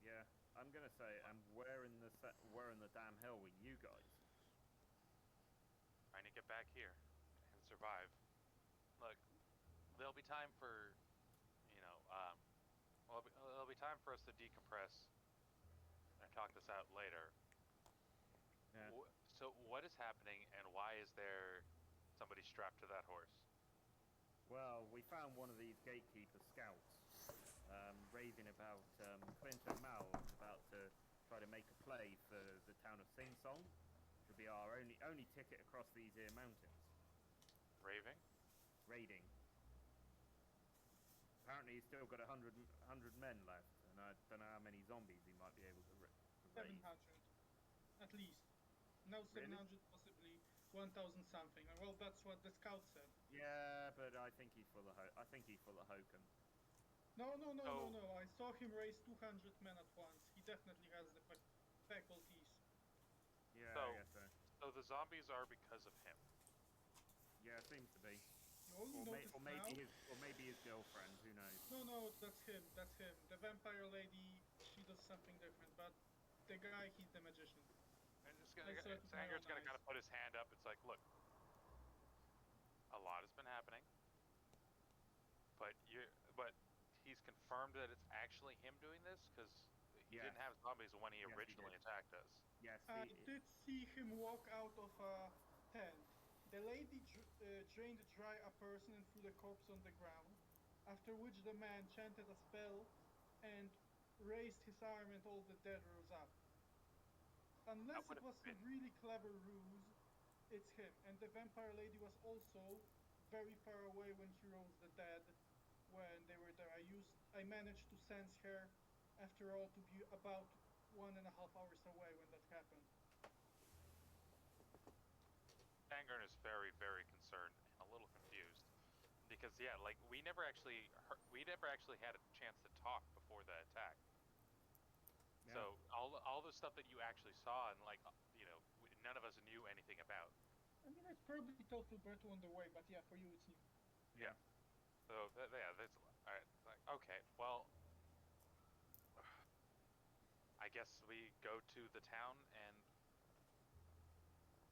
Yeah. I'm gonna say, and where in the damn hell were you guys? Trying to get back here and survive. Look, there'll be time for, you know, there'll be time for us to decompress and talk this out later. Yeah. So what is happening, and why is there somebody strapped to that horse? Well, we found one of these gatekeeper scouts raving about Clint and Mal about to try to make a play for the town of Singsong. Which will be our only ticket across these here mountains. Raving? Raiding. Apparently, he's still got 100 men left, and I don't know how many zombies he might be able to raise. 700. At least. No, 700, Really? possibly 1,000 something. Well, that's what the scout said. Yeah, but I think he's full of hokum. No. Oh. I saw him raise 200 men at once. He definitely has the faculties. Yeah, So- I guess so. So the zombies are because of him. Yeah, seems to be. You only notice Or maybe his girlfriend. Who knows? No, that's him. The vampire lady, she does something different, but the guy, he's the magician. And I saw it with my Sanger's own gonna kind eyes. of put his hand up. It's like, look, a lot has been happening, but he's confirmed that it's actually him doing this because he Yes. didn't have zombies when he Yes, he originally did. attacked us. Yes. I did see him walk out of a tent. The lady drained dry a person and threw the corpse on the ground, after which the man chanted a spell and raised his arm and all the dead rose up. Unless it would've was a been- really clever ruse, it's him. And the vampire lady was also very far away when she rose the dead when they were there. I managed to sense her, after all, to be about 1.5 hours away when that happened. Sanger is very, very concerned and a little confused because like we never actually had a chance to talk before the attack. So all the stuff that you actually saw and like none of us knew anything about. I mean, I probably told Filberto on the way, but yeah, for you it's new. Yeah. So yeah, that's all right. Like okay, well, I guess we go to the town and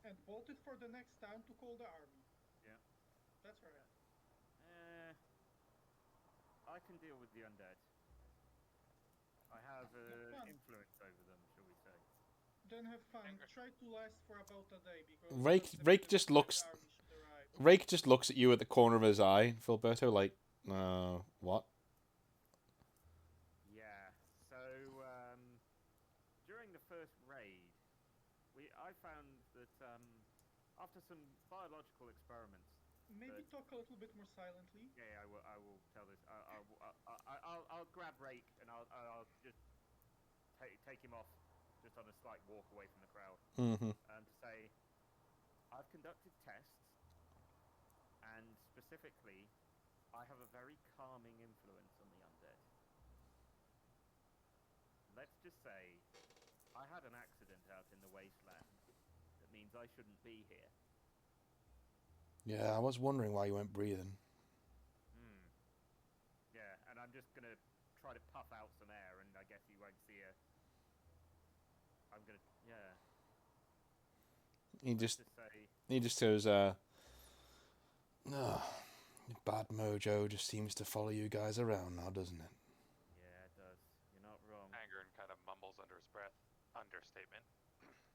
And bolt it for the next town to call the army. Yeah. That's right. I can deal with the undead. I have fun. influence over them, shall we say? Then have fun. Try to last for about a day because Rake just looks. army should arrive. Rake just looks at you at the corner of his eye, Filberto, like, what? Yeah. So during the first raid, I found that after some biological experiments. Maybe talk a little bit more silently. Yeah, I will tell this. I'll grab Rake and I'll just take him off, just on a slight walk away from the crowd, to say, I've conducted tests, and specifically, I have a very calming influence on the undead. Let's just say, I had an accident out in the Wasteland. That means I shouldn't be here. Yeah, I was wondering why you weren't breathing. Yeah, and I'm just gonna try to puff out some air, and I guess you won't see a... I'm gonna... Yeah. He just say... goes, bad mojo just seems to follow you guys around now, doesn't it? Yeah, it does. You're not wrong. Angern kind of mumbles under his breath, understatement.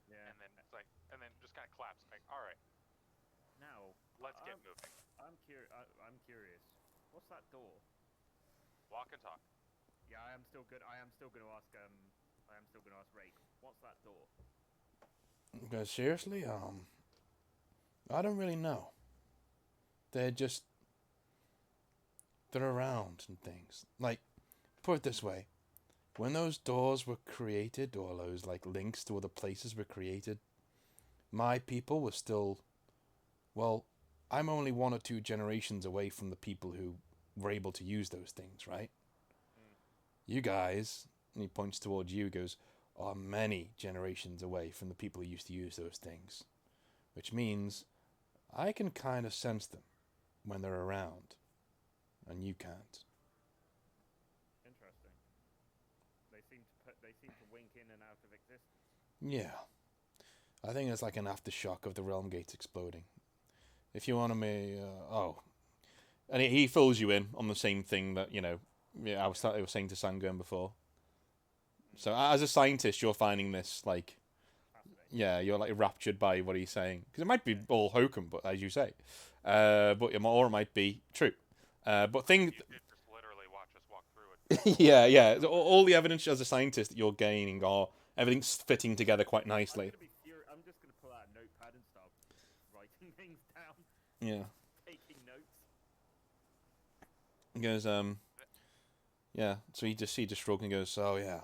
Yeah. And then it's like, and then just kind of claps, like, all right, Now, let's get moving. I'm curious. What's that door? Walk and talk. Yeah, I am still good. I am still going to ask. I am still going to ask Rake. What's that door? Because seriously, I don't really know. They're around and things. Like, put it this way. When those doors were created, or those, like, links to other places were created, my people were still... Well, I'm only 1 or 2 generations away from the people who were able to use those things, right? You guys, and he points towards you, goes, are many generations away from the people who used to use those things. Which means I can kind of sense them when they're around, and you can't. Interesting. They seem to wink in and out of existence. Yeah. I think it's like an aftershock of the realm gates exploding. If you want to and he fills you in on the same thing that, I was saying to Sangern before. So as a scientist, you're finding this, like, yeah, you're like raptured by what he's saying. Because it might be all hokum, but as you say. Or it might be true. But You did just literally watch us walk through it. yeah. All the evidence as a scientist that you're gaining are everything's fitting together quite nicely. I'm just going to pull out a notepad and start writing things down. Yeah. Taking notes. He goes, yeah. So he just shrugs and goes, oh yeah,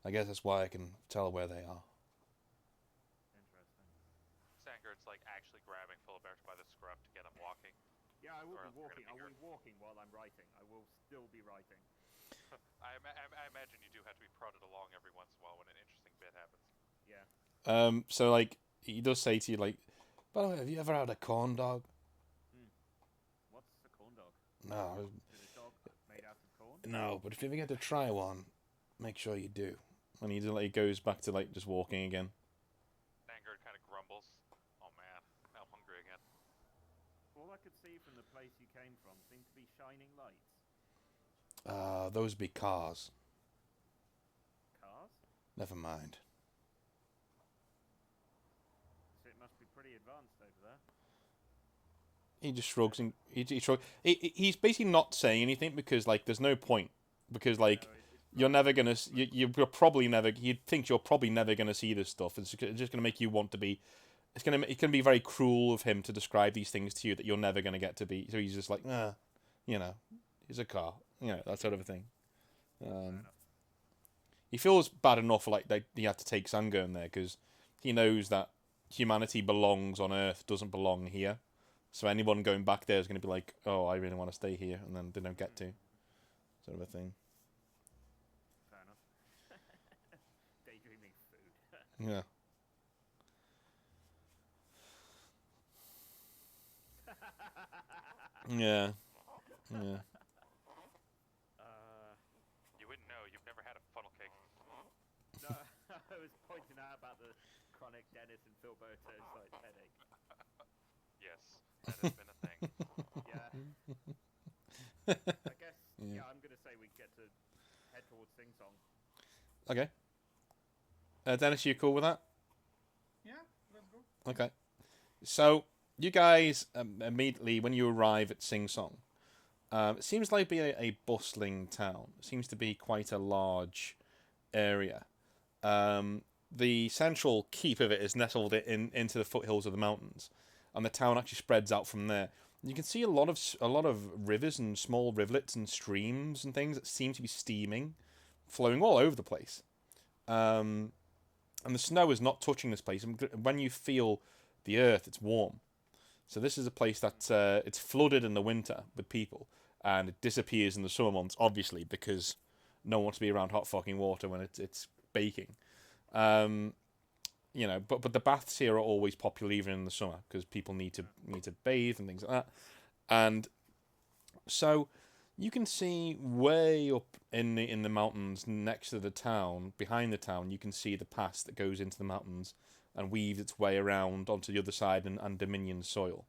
I guess that's why I can tell where they are. Interesting. Sangern's like actually grabbing Philibert by the scruff to get him walking. Yeah, I will Or be else we're walking. I gonna will be be walking while I'm writing. I will still be writing. I imagine you do have to be prodded along every once in a while when an interesting bit happens. Yeah. So like he does say to you, like, by the way, have you ever had a corn dog? What's a corn dog? No. Is it a dog made out of corn? No, but if you ever get to try one, make sure you do. And he goes back to like just walking again. Sangern kind of grumbles. Oh man, now I'm hungry again. All I could see from the place you came from seemed to be shining lights. Those be cars. Cars? Never mind. So it must be pretty advanced over there. He just shrugs and he shrugs. He's basically not saying anything because like there's no point because like you're never gonna you're probably never he thinks you're probably never gonna see this stuff. It's just gonna make you want to be. It can be very cruel of him to describe these things to you that you're never gonna get to be. So he's just like, here's a car, that sort of a thing. He feels bad enough like he had to take Sangern there because he knows that humanity belongs on Earth, doesn't belong here. So anyone going back there is going to be like, oh, I really want to stay here, and then they don't get to, sort of a thing. Fair enough. Yeah. Yeah. Yeah. You wouldn't know. You've never had a funnel cake. No, I was pointing out about the chronic Dennis and Philberto's like headache. Yes, that has been a thing. Yeah. I guess. Yeah, I'm gonna say we get to head towards Singsong. Okay. Dennis, you cool with that? Yeah, let's go. Okay. So you guys immediately when you arrive at Singsong, it seems like be a bustling town. It seems to be quite a large area. The central keep of it is nestled into the foothills of the mountains, and the town actually spreads out from there. You can see a lot of rivers and small rivulets and streams and things that seem to be steaming, flowing all over the place. And the snow is not touching this place. And when you feel the earth, it's warm. So this is a place that it's flooded in the winter with people, and it disappears in the summer months, obviously, because no one wants to be around hot fucking water when it's baking. But the baths here are always popular even in the summer because people need to bathe and things like that. And so you can see way up in the mountains next to the town, behind the town, you can see the pass that goes into the mountains and weaves its way around onto the other side and Dominion soil.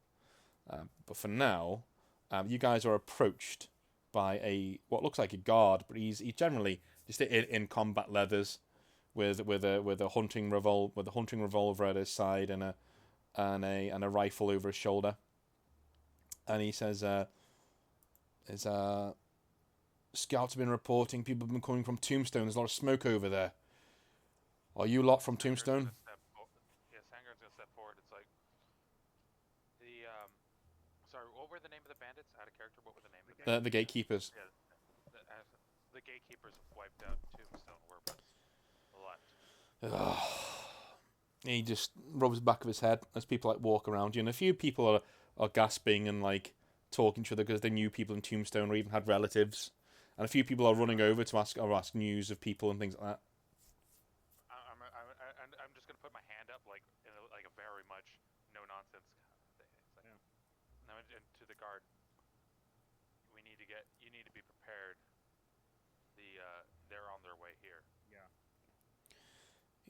But for now, you guys are approached by what looks like a guard, but he's generally just in combat leathers, with a hunting revolver at his side and a rifle over his shoulder. And he says, scouts have been reporting people have been coming from Tombstone. There's a lot of smoke over there. Are you lot from Tombstone? Yeah, Sangard's gonna step forward. It's like sorry, what were the name of the bandits? Out of character, what were the name of the bandits? The gatekeepers. Yeah, the gatekeepers have wiped out Tombstone. We're left. He just rubs the back of his head as people like walk around you, and a few people are gasping and like talking to each other because they knew people in Tombstone or even had relatives, and a few people are running over to ask news of people and things like that. I'm just gonna put my hand up like in a very much no nonsense kind of thing. It's like, no, and to the guard, you need to be prepared. They're on their way here. Yeah.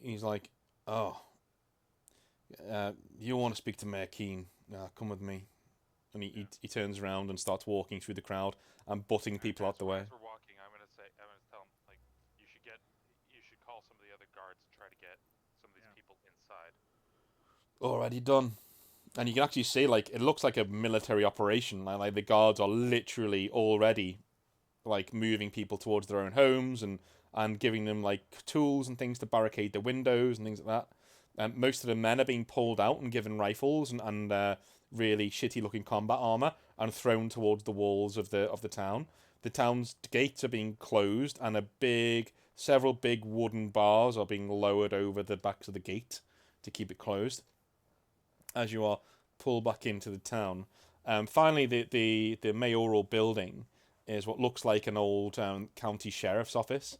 He's like, oh, you want to speak to Mayor Keen? Come with me. And he turns around and starts walking through the crowd and butting people out the way. As we're walking, I'm gonna tell him like you should call some of the other guards and try to get some of these people inside. Already done. And you can actually see like it looks like a military operation. Like the guards are literally already like moving people towards their own homes and giving them like tools and things to barricade the windows and things like that. Most of the men are being pulled out and given rifles and really shitty looking combat armor and thrown towards the walls of the town. The town's gates are being closed and several big wooden bars are being lowered over the backs of the gate to keep it closed as you are pulled back into the town. Finally, the mayoral building is what looks like an old county sheriff's office,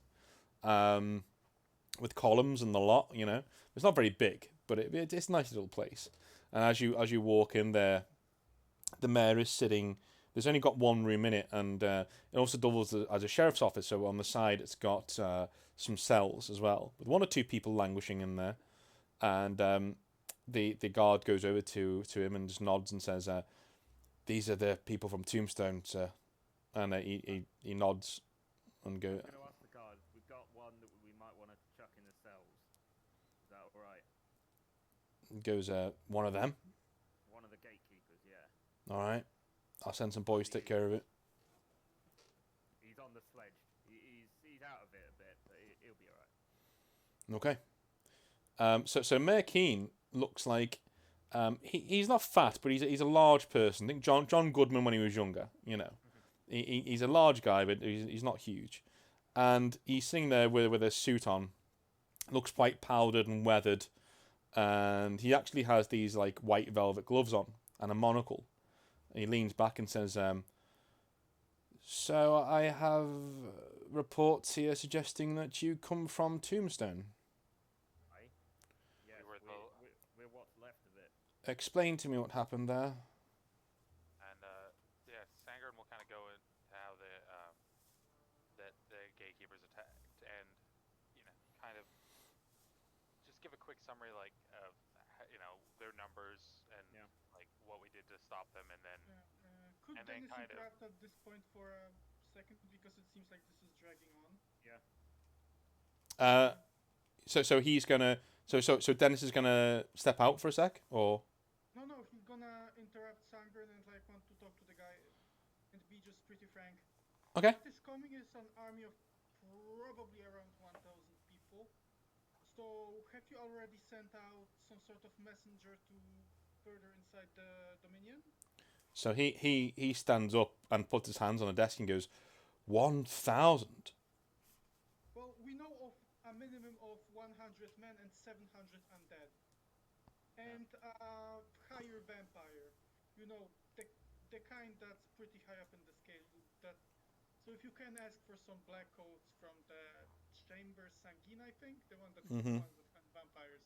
with columns and the lot. You know, it's not very big, but it's a nice little place. And as you walk in there, the mayor is sitting. There's only got one room in it, and it also doubles as a sheriff's office. So on the side, it's got some cells as well, with one or two people languishing in there. And the guard goes over to him and just nods and says, "These are the people from Tombstone, sir." And he nods and go. I'm going to ask the guard. We've got one that we might want to chuck in the cells. Is that all right? Goes, one of them. One of the gatekeepers, yeah. All right, I'll send some boys to take care of it. He's on the sledge. He's out of it a bit, but he'll be all right. Okay. So Mayor Keen looks like he's not fat, but he's a large person. I think John Goodman when he was younger. You know, he's a large guy, but he's not huge, and he's sitting there with a suit on. Looks quite powdered and weathered, and he actually has these like white velvet gloves on and a monocle. And he leans back and says, "So I have reports here suggesting that you come from Tombstone." Explain to me what happened there. And yeah, Sangren will kind of go into how that the gatekeepers attacked, and kind of just give a quick summary like of their numbers and like what we did to stop them, and then Could and then Dennis kind of interrupt at this point for a second because it seems like this is dragging on? Uh, so he's gonna. So Dennis is gonna step out for a sec, or No, he's gonna interrupt Sangren and like want to talk to the guy and be just pretty frank. okay. What is coming is an army of probably around 1,000 people. So have you already sent out some sort of messenger to further inside the Dominion? So he stands up and puts his hands on the desk and goes, 1,000. Well, we know of a minimum of 100 men and 700 undead. And higher vampire. You know, the kind that's pretty high up in the scale. So if you can ask for some Blackcoats from the Chamber Sanguine, I think, the one that is the ones that hunt vampires.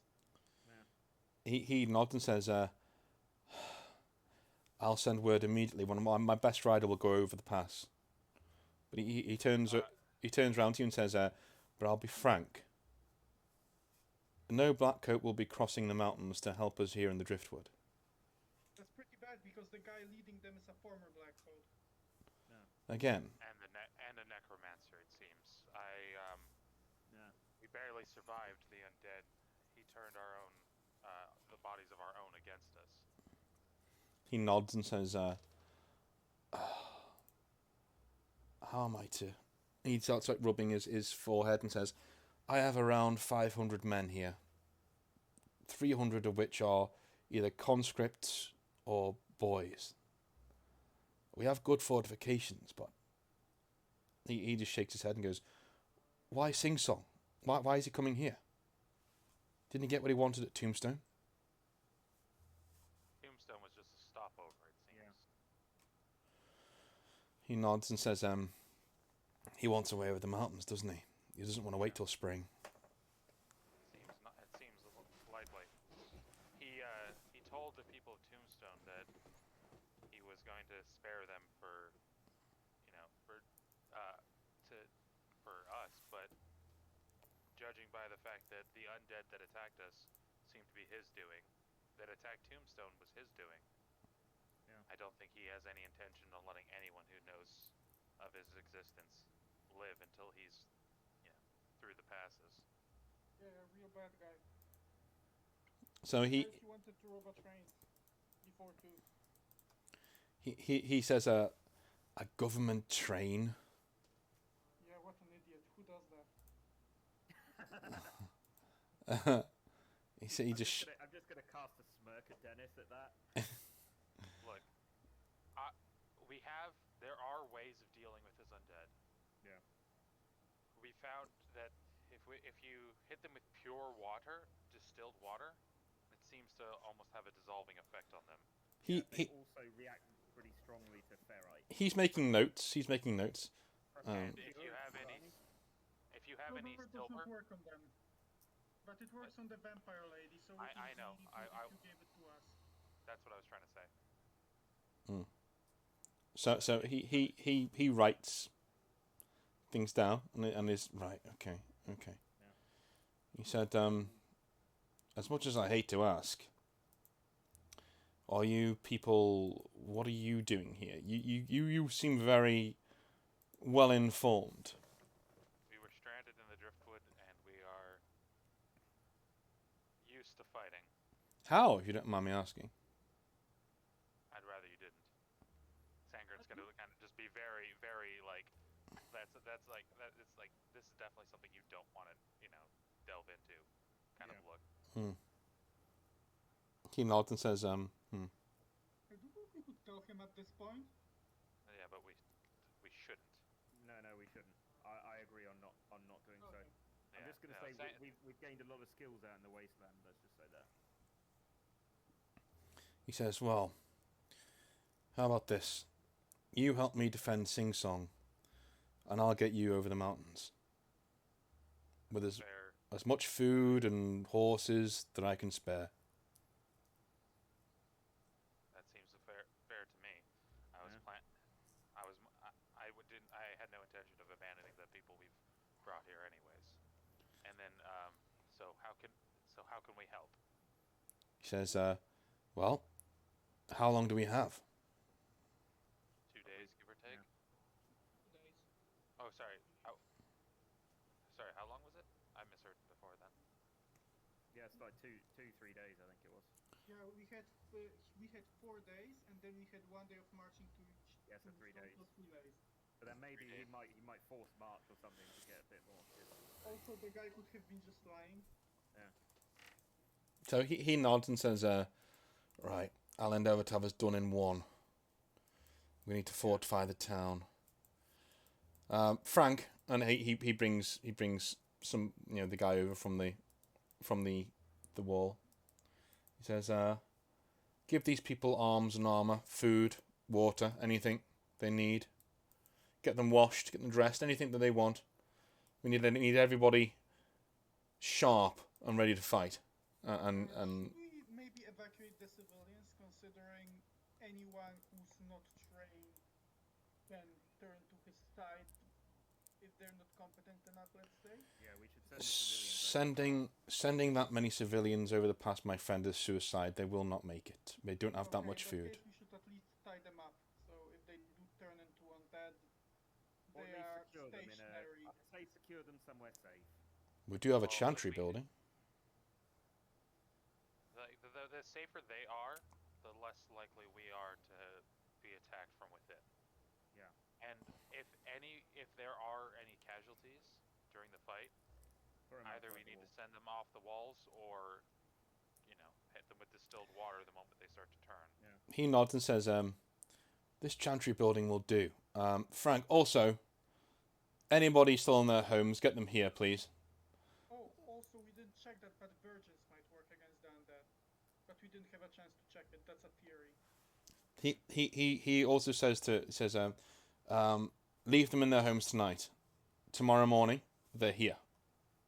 He nods and says, I'll send word immediately. One of my best rider will go over the pass. But he turns around to you and says, but I'll be frank. No Blackcoat will be crossing the mountains to help us here in the Driftwood. That's pretty bad because the guy leading them is a former Blackcoat. Again. and a necromancer, it seems. We barely survived the undead. He turned our own the bodies of our own against us. He nods and says, how am I to... He starts like rubbing his forehead and says, I have around 500 men here. 300 of which are either conscripts or boys. We have good fortifications, but... He just shakes his head and goes, why Singsong? Why is he coming here? Didn't he get what he wanted at Tombstone? Tombstone was just a stopover, it seems. He nods and says, he wants away over the mountains, doesn't he? He doesn't want to wait till spring. It seems likely. He told the people of Tombstone that he was going to spare them for us, but judging by the fact that the undead that attacked us seemed to be his doing, that attacked Tombstone was his doing. I don't think he has any intention on letting anyone who knows of his existence live until he's through the passes. Yeah, a real bad guy. So he wanted to rob a train before too. He says a government train. Yeah, what an idiot. Who does that? I'm just gonna cast a smirk at Dennis at that. Look, there are ways of dealing with his undead. Yeah. We found that if you hit them with pure water, distilled water, it seems to almost have a dissolving effect on them. They also react pretty strongly to ferrite. He's making notes. And if you have any silver, doesn't work on them. But it works on the vampire lady, so I know. You gave it to us. That's what I was trying to say. So he writes things down and is right. Okay. Yeah. He said, as much as I hate to ask, are you people? What are you doing here? You seem very well informed. We were stranded in the driftwood, and we are used to fighting. How, if you don't mind me asking? I'd rather you didn't. Sangren's gonna kind of just be very, very like, that's like that. It's like this is definitely something you don't want to, delve into, kind of look. He nods and says, I don't know if we could tell him at this point. Yeah, but we shouldn't. No, we shouldn't. I agree on not doing so. Yeah, I'm just gonna say we've gained a lot of skills out in the Wasteland. Let's just say that. he says, well, how about this? You help me defend Singsong, and I'll get you over the mountains. With as much food and horses that I can spare. intention of abandoning the people we've brought here, anyways. And then, so how can we help? He says, well, how long do we have? 2 days, give or take. Yeah. 2 days. Oh, sorry. Oh, sorry. How long was it? I misheard before then. Yeah, it's like 3 days, I think it was. Yeah, we had 4 days, and then we had 1 day of marching to each. Yeah, so 3 days. 3 days. But then maybe 3 he days. might force march or something to get a bit more distance. Also, the guy could have been just lying. Yeah. So he nods and says, right, I'll endeavour to have us done in one. We need to fortify the town. Frank, and he brings some, the guy over from the wall. He says, give these people arms and armour, food, water, anything they need. Get them washed, get them dressed, anything that they want. We need everybody sharp and ready to fight. And Should we maybe evacuate the civilians, considering anyone who's not trained can turn to his side if they're not competent enough, let's say? Yeah, we should send civilians. sending that many civilians over the pass, my friend, is suicide. They will not make it. They don't have that much In that food. case, we should at least tie them up, so if they do turn into undead, Or they at are least secure them stationary. I'd say secure them somewhere safe. We do have a Oh, chantry we- building. The safer they are, the less likely we are to be attacked from within. Yeah. And if there are any casualties during the fight, Throw 'em either outside we the need wall. to send them off the walls or, hit them with distilled water the moment they start to turn. He nods and says, this chantry building will do. Frank, also, anybody still in their homes, get them here, please. Oh, also, we didn't check that, but virgins might work against the undead. But we didn't have a chance to check it, that's a theory. He also says leave them in their homes tonight. Tomorrow morning, they're here.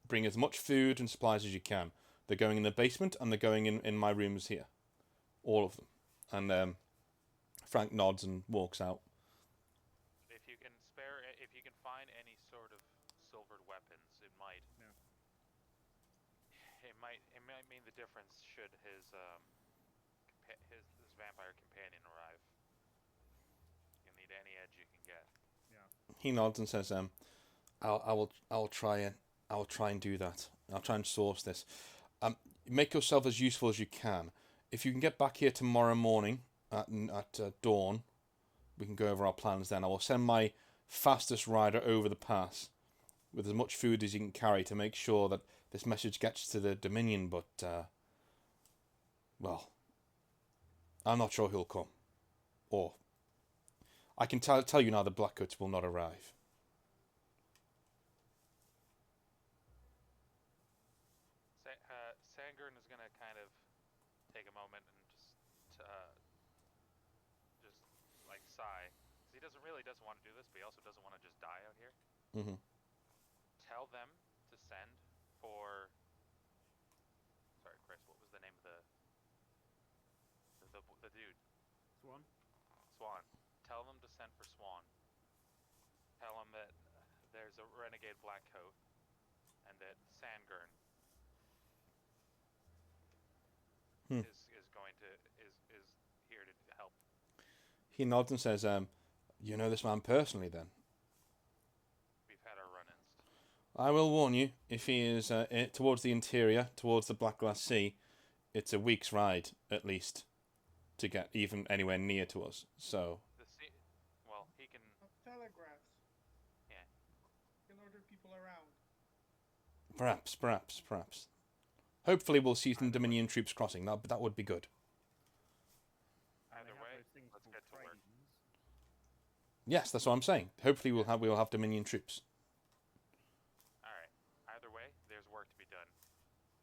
Bring as much food and supplies as you can. They're going in the basement and they're going in my rooms here. All of them. And Frank nods and walks out. If you can find any sort of silvered weapons, it might mean the difference should his vampire companion arrive. You'll need any edge you can get. Yeah. He nods and says, I'll try and do that. I'll try and source this. Make yourself as useful as you can. If you can get back here tomorrow morning at dawn, we can go over our plans then. I will send my fastest rider over the pass with as much food as he can carry to make sure that this message gets to the Dominion, but, well, I'm not sure he'll come. Or, I can tell you now the Blackcoats will not arrive. Sangern is gonna kind of take a moment and just like sigh. 'Cause he doesn't want to do this, but he also doesn't want to just die out here. Mm-hmm. Tell them to send for. Sorry, Chris. What was the name of the dude? Swan? Swan. Tell them to send for Swan. Tell them that there's a renegade Blackcoat, and that Sangern is here to help. He nods and says, you know this man personally then? We've had our run-ins. I will warn you, if he is towards the interior, towards the Black Glass Sea, it's a week's ride, at least, to get even anywhere near to us. So, He can. Telegraphs. Yeah. Can order people around. perhaps. Hopefully we'll see some Dominion troops crossing. That would be good. Either They have way, those things let's called get to work. trains. Yes, that's what I'm saying. Hopefully we'll have Dominion troops. Alright. Either way, there's work to be done.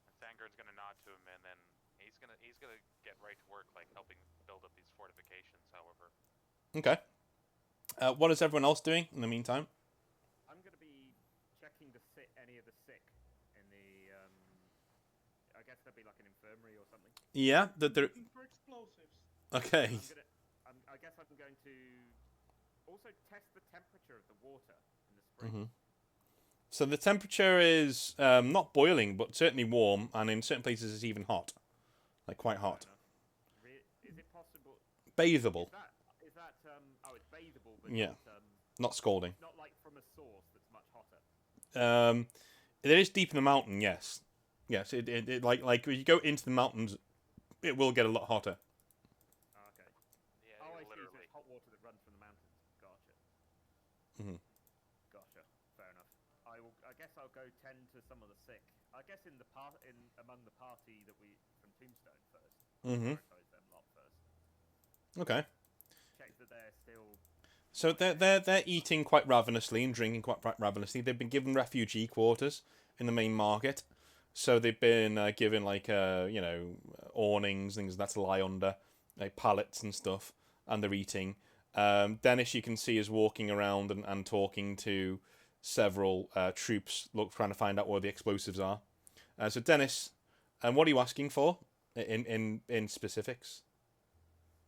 And Sangern's gonna nod to him, and then he's gonna get right to work, like helping build up these fortifications. However, Okay. What is everyone else doing in the meantime? I'm going to be checking to sit any of the sick in the. I guess there'd be like an infirmary or something. Yeah, they're Looking for explosives. okay. I guess I'm going to also test the temperature of the water in the temporary. So the temperature is not boiling, but certainly warm, and in certain places it's even hot, like quite hot. Is it possible? Bathable. Is that oh, it's bathable, but Yeah. Not scalding. not like from a source that's much hotter. It is deep in the mountain, yes. Yes, it like when you go into the mountains, it will get a lot hotter. Oh, okay. Yeah, Oh, I see. So literally. it's hot water that runs from the mountains. Gotcha. Gotcha. Fair enough. I guess I'll go tend to some of the sick. I guess among the party that we from Tombstone first. Prioritize them lot first. Okay. Check that they're still. So they're eating quite ravenously and drinking quite ravenously. They've been given refugee quarters in the main market, so they've been given like awnings, things that to lie under, like pallets and stuff, and they're eating. Dennis, you can see, is walking around and talking to several troops, trying to find out where the explosives are. So Dennis, what are you asking for in specifics?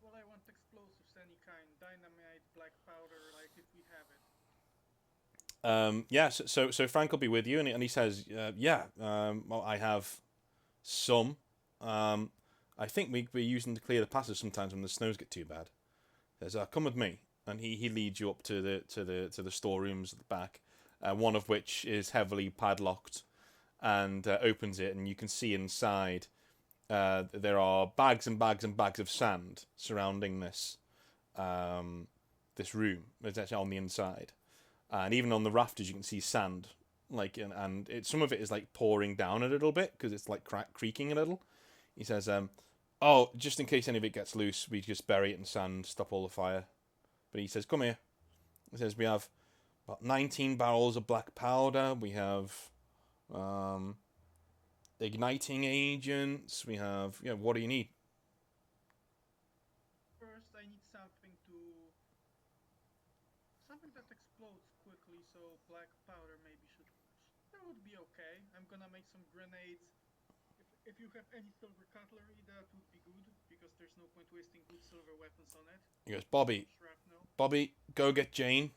Well, I want explosives, any kind, dynamite, black powder, like if we have it. Yeah, so Frank will be with you, and he says, well, I have some. I think we use them to clear the passes sometimes when the snows get too bad. He says, come with me, and he leads you up to the storerooms at the back, one of which is heavily padlocked, and opens it, and you can see inside. There are bags and bags and bags of sand surrounding this room. It's actually on the inside. And even on the rafters, you can see sand, and some of it is like pouring down a little bit because it's like creaking a little. He says, "Oh, just in case any of it gets loose, we just bury it in sand, stop all the fire." But he says, "Come here." He says, "We have about 19 barrels of black powder. We have igniting agents. We have What do you need?" First, I need something that explodes quickly. So black powder maybe that would be okay. I'm gonna make some grenades. If you have any silver cutlery, that would be good because there's no point wasting good silver weapons on it. He goes, "Bobby, Shrapnel. Bobby, go get Jane.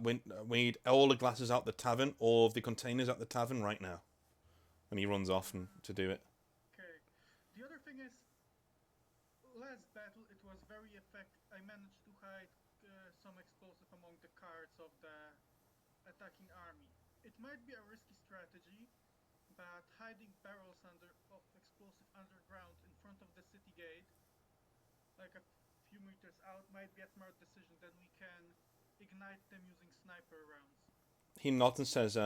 We need all the glasses out the tavern, all of the containers at the tavern right now." And he runs off to do it. Okay. The other thing is, last battle it was very effective. I managed to hide some explosive among the carts of the attacking army. It might be a risky strategy, but hiding barrels of explosive underground in front of the city gate, like a few meters out, might be a smart decision. Then we can ignite them using sniper rounds. He nods and says,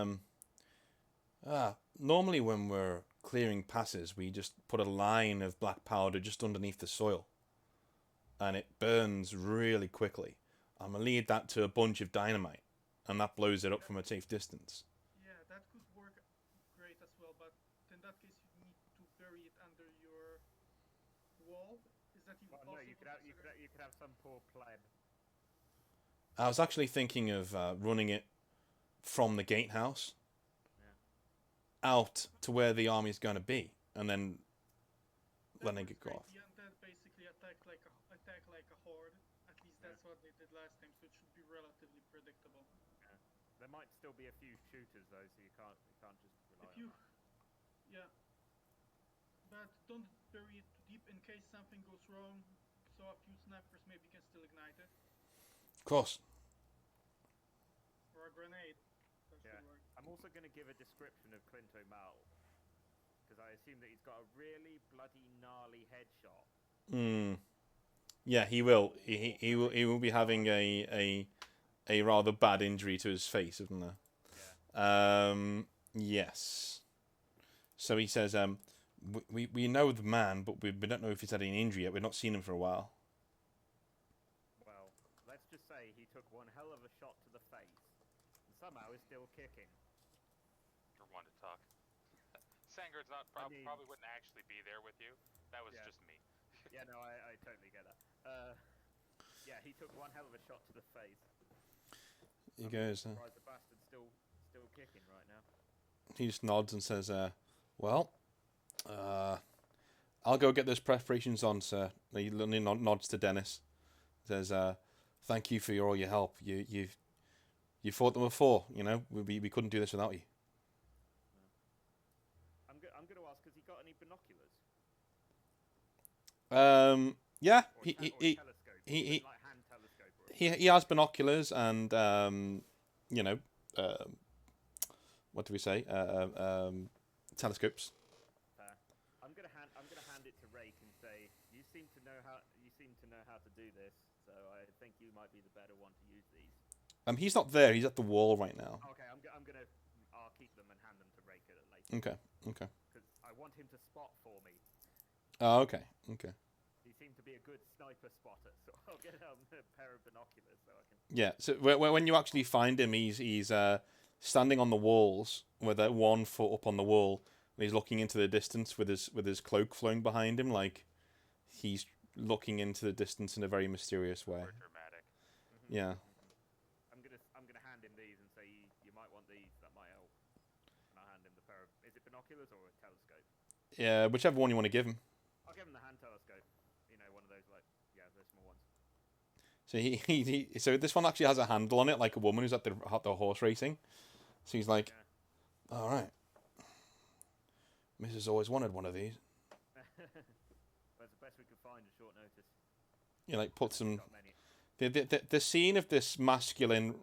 normally when we're clearing passes, we just put a line of black powder just underneath the soil. And it burns really quickly. I'm going to lead that to a bunch of dynamite, and that blows it up from a safe distance. Yeah, that could work great as well, but in that case you need to bury it under your wall. Is that even possible? No, you could have some poor pleb. I was actually thinking of running it from the gatehouse out to where the army is going to be, and then letting it go off. The undead basically attack like a hoard. At least that's what they did last time, so it should be relatively predictable. Yeah. There might still be a few shooters though, so you can't just rely on that. Yeah. But don't bury it too deep in case something goes wrong, so a few snipers maybe can still ignite it. Of course. Or a grenade. That should work. I'm also going to give a description of Clinto Mal, because I assume that he's got a really bloody gnarly headshot. Yeah, he will. He will be having a rather bad injury to his face, isn't there? Yeah. Yes. So he says, we know the man, but we don't know if he's had any injury yet. We've not seen him for a while. Well, let's just say he took one hell of a shot to the face, and somehow is still kicking. You're one to talk. Sangard's probably wouldn't actually be there with you. That was just me. Yeah, no, I totally get that. Yeah, he took one hell of a shot to the face. He goes. The bastard's still kicking right now. He just nods and says, "Well, I'll go get those preparations on, sir." He nods to Dennis. Says, "Thank you for all your help. You've You fought them before, you know. We couldn't do this without you. I'm going to ask, has he got any binoculars? Yeah, Or telescope? he Like hand telescope? Or he has binoculars and you know, what do we say? Telescopes. I'm gonna hand it to Rake and say, you seem to know how to do this, so I think you might be the better one to use these. He's not there. He's at the wall right now. Okay, I'll keep them and hand them to Rake later. Okay. Because I want him to spot for me. Oh, okay. He seemed to be a good sniper spotter, so I'll get a pair of binoculars so I can. Yeah. So when you actually find him, he's standing on the walls with 1 foot up on the wall, and he's looking into the distance with his cloak flowing behind him, like he's looking into the distance in a very mysterious way. Super dramatic. Yeah. I'm gonna hand him these and say you might want these. That might help. And I'll hand him the pair of. Is it binoculars or a telescope? Yeah, whichever one you want to give him. I'll give him the hand telescope. You know, one of those the small ones. So so this one actually has a handle on it, like a woman who's at the horse racing. So he's like, Yeah. all right, Mrs. always wanted one of these. That's the best we could find at short notice. You like put some. Got many. The scene of this masculine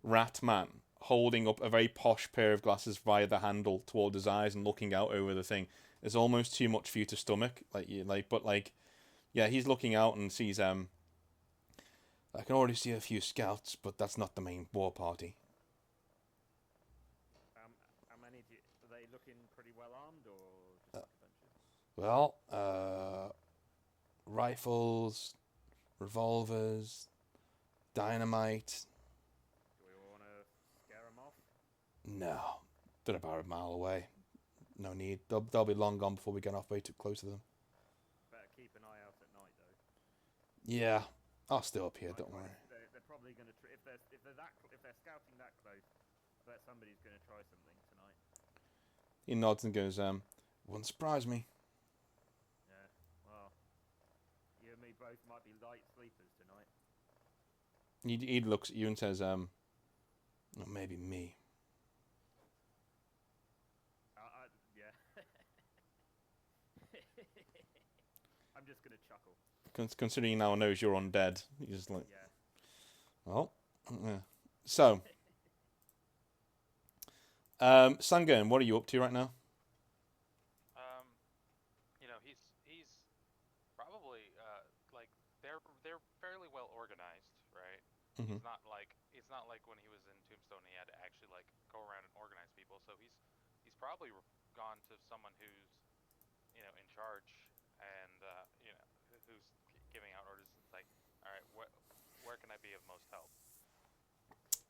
rat man holding up a very posh pair of glasses via the handle toward his eyes and looking out over the thing is almost too much for you to stomach. Yeah, he's looking out and sees I can already see a few scouts, but that's not the main war party. How many are they looking pretty well armed or just like a bunch of? Well, rifles, revolvers, dynamite. Do we want to scare them off? No, they're about a mile away. No need. They'll be long gone before we get off way too close to them. Better keep an eye out at night though. Yeah, I'll stay up here. Don't worry. They're probably going to if they're scouting that close. I bet somebody's going to try something tonight. He nods and goes, wouldn't surprise me. Yeah. Well, you and me both might be light sleepers tonight. He looks at you and says, well, maybe me. Yeah. I'm just going to chuckle. Considering he now knows you're undead, he's just like, Yeah. well, yeah. So, Sangan, what are you up to right now? You know, he's probably like they're fairly well organized, right? Mhm. It's not like when he was in Tombstone he had to actually like go around and organize people. So he's probably gone to someone who's in charge and who's giving out orders. It's like, all right, where can I be of most help?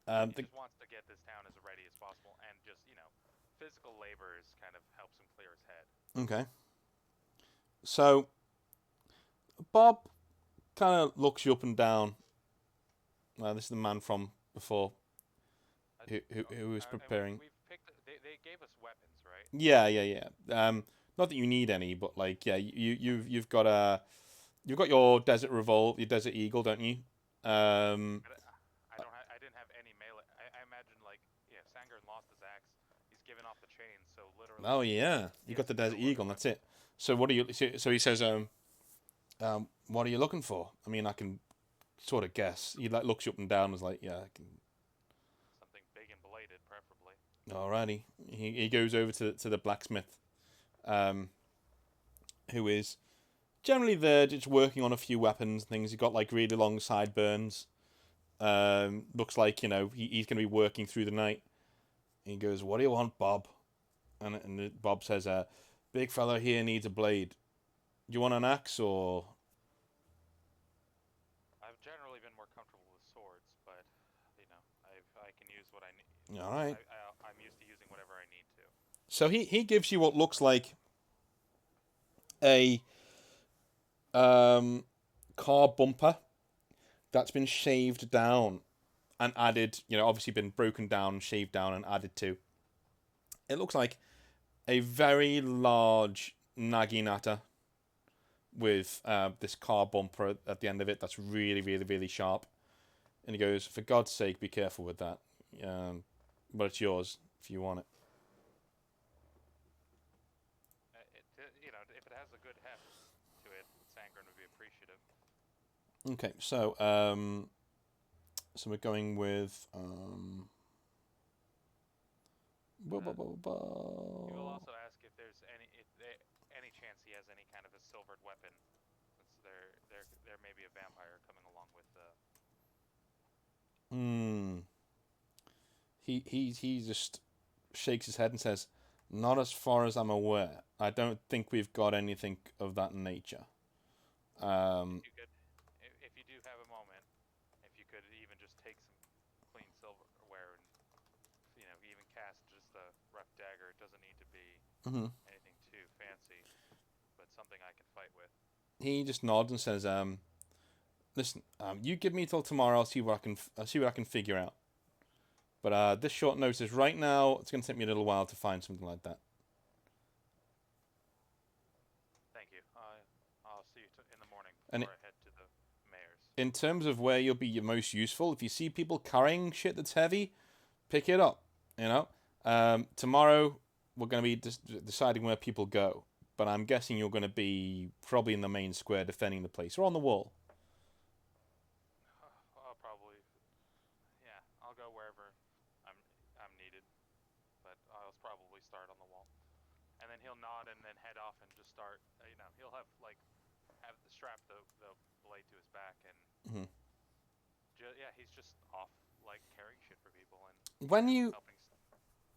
He just wants to get this town as ready as possible, and just physical labor kind of helps him clear his head. Okay. So, Bob kind of looks you up and down. This is the man from before who was preparing. They gave us weapons, right? Yeah. Not that you need any, but like, yeah, you've got your desert revolt, your desert eagle, don't you? I didn't have any melee. I imagine Sangren lost his axe. He's given off the chain, so literally. Oh yeah, you got the desert eagle. And that's it. So what are you? So he says, what are you looking for? I mean, I can sort of guess. He looks you up and down, and is like, yeah, I can. Something big and bladed, preferably. Alrighty. He goes over to the blacksmith, who is generally there just working on a few weapons and things. He's got like really long sideburns. Looks like he's going to be working through the night. He goes, "What do you want, Bob?" And Bob says, "Big fella here needs a blade. Do you want an axe or?" I've generally been more comfortable with swords, but I can use what I need. All right. I'm used to using whatever I need to. So he gives you what looks like a car bumper that's been shaved down and added, obviously been broken down, shaved down and added to. It looks like a very large naginata with this car bumper at the end of it that's really, really, really sharp. And he goes, "For God's sake, be careful with that. but it's yours if you want it. If it has a good heft to it, Sangren would be appreciative. Okay, so we're going with He will also ask if there's any chance he has any kind of a silvered weapon, since there may be a vampire coming along with. He just shakes his head and says, "Not as far as I'm aware. I don't think we've got anything of that nature." If you do have a moment, if you could even just take some clean silverware and even cast just a rough dagger. It doesn't need to be anything too fancy, but something I can fight with. He just nods and says, "Listen, you give me till tomorrow. I'll see what I can figure out. But this short notice right now, it's going to take me a little while to find something like that." Thank you. I'll see you in the morning And before I head to the mayor's. In terms of where you'll be your most useful, if you see people carrying shit that's heavy, pick it up. Tomorrow we're going to be deciding where people go, but I'm guessing you're going to be probably in the main square defending the place or on the wall. I'll probably, I'll go wherever I'm needed, but I'll probably start on the wall, and then he'll nod and then head off and just start. He'll have strap the blade to his back and he's just off carrying shit for people and helping.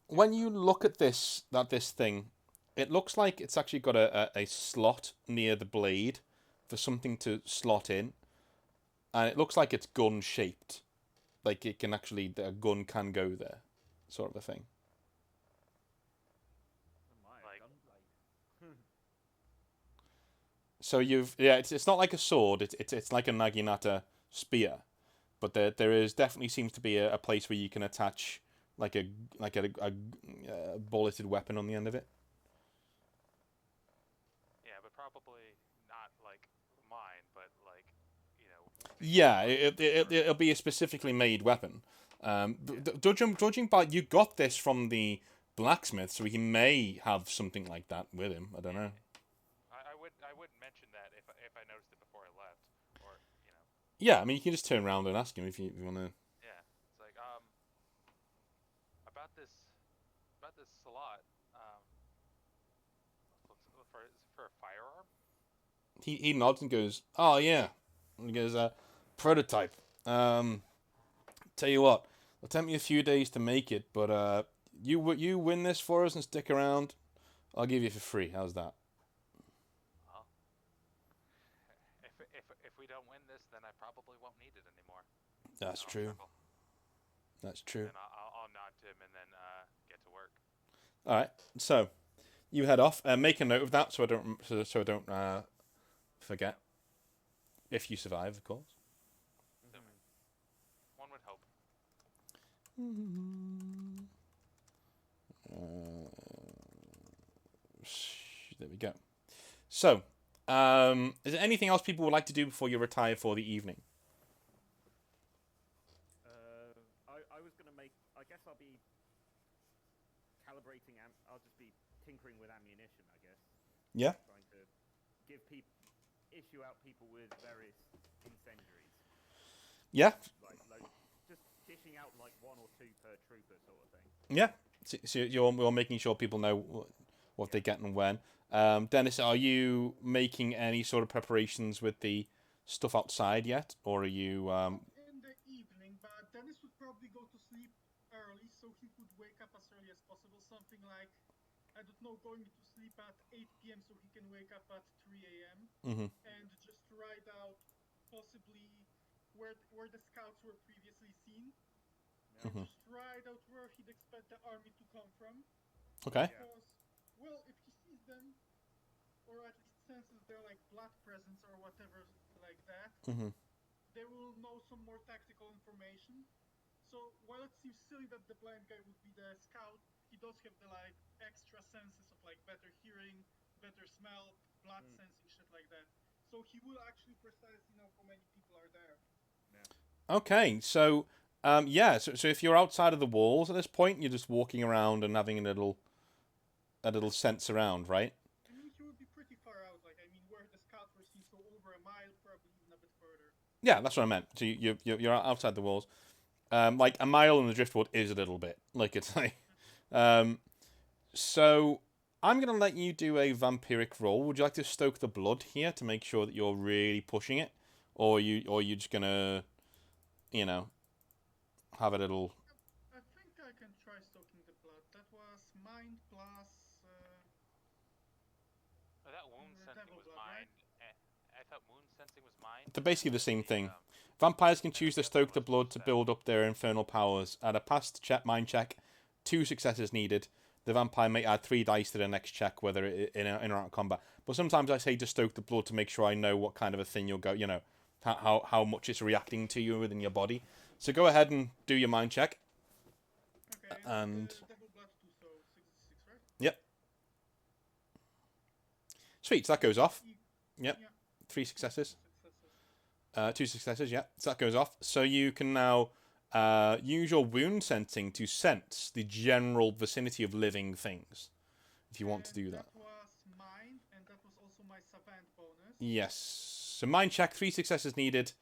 When you look at this thing, it looks like it's actually got a slot near the blade for something to slot in, and it looks like it's gun shaped, like a gun can go there, sort of a thing. So it's not like a sword. It's like a naginata spear, but there is definitely seems to be a place where you can attach like a bulleted weapon on the end of it. Yeah, but probably not like mine, but Yeah, it'll be a specifically made weapon. Judging by you got this from the blacksmith, so he may have something like that with him. I don't know. I wouldn't mention that if I noticed it before I left, or. Yeah, I mean you can just turn around and ask him if you want to. Yeah, it's like about this slot. For a firearm. He nods and goes, "Oh yeah," and he goes, "Prototype. Tell you what, it'll take me a few days to make it, but you win this for us and stick around, I'll give you it for free. How's that?" Well, if we don't win this, then I probably won't need it anymore. That's true. That's true. And I'll nod to him and then get to work. All right, so you head off. Make a note of that so I don't forget. If you survive, of course. One would hope. There we go. So, is there anything else people would like to do before you retire for the evening? I was going to make... I guess I'll be calibrating... I'll just be tinkering with ammunition, I guess. Yeah. Trying to issue out people with various incendiaries. Yeah. Like just dishing out like one or two per trooper sort of thing. Yeah. So you're making sure people know what they get and when. Dennis, are you making any sort of preparations with the stuff outside yet, or are you? In the evening, but Dennis would probably go to sleep early, so he could wake up as early as possible. Something like, I don't know, going to sleep at 8 p.m. so he can wake up at 3 a.m. And just write out possibly where the scouts were previously seen. And just write out where he'd expect the army to come from. Okay. Because, well, if he sees them, or at least senses their like blood presence or whatever like that, they will know some more tactical information. So while it seems silly that the blind guy would be the scout, he does have the like extra senses of like better hearing, better smell, blood sensing, shit like that. So he will actually precisely know how many people are there. Okay, so Yeah. So if you're outside of the walls at this point, you're just walking around and having a little sense around, right? I mean, he would be pretty far out. Like, I mean, where the scouts were seen, so over a mile, probably even a bit further. Yeah, that's what I meant. So you're outside the walls. Like a mile in the driftwood is a little bit. Like it's like, um, so I'm gonna let you do a vampiric roll. Would you like to stoke the blood here to make sure that you're really pushing it, or you just gonna, you know, have a little. I think I can try stoking the blood. That was mind plus. That wound sensing devil was blood, mine. right? I thought wound sensing was mine. They're basically the same The, thing. Vampires can choose to stoke the blood to build up their infernal powers. At a past mind check, 2 successes needed. The vampire may add 3 dice to their next check, whether in or out of combat. But sometimes I say to stoke the blood to make sure I know what kind of a thing you'll go. You know, how much it's reacting to you within your body. So go ahead and do your mind check. Okay. And Devil blood 2, so 66, right? yep, sweet. So that goes off. E- Yep, Yeah. 3 successes. Successes. 2 successes, yeah. So that goes off. So you can now use your wound sensing to sense the general vicinity of living things, if you want to do that. That was mine, and that was also my savant bonus. Yes. So mind check, 3 successes needed.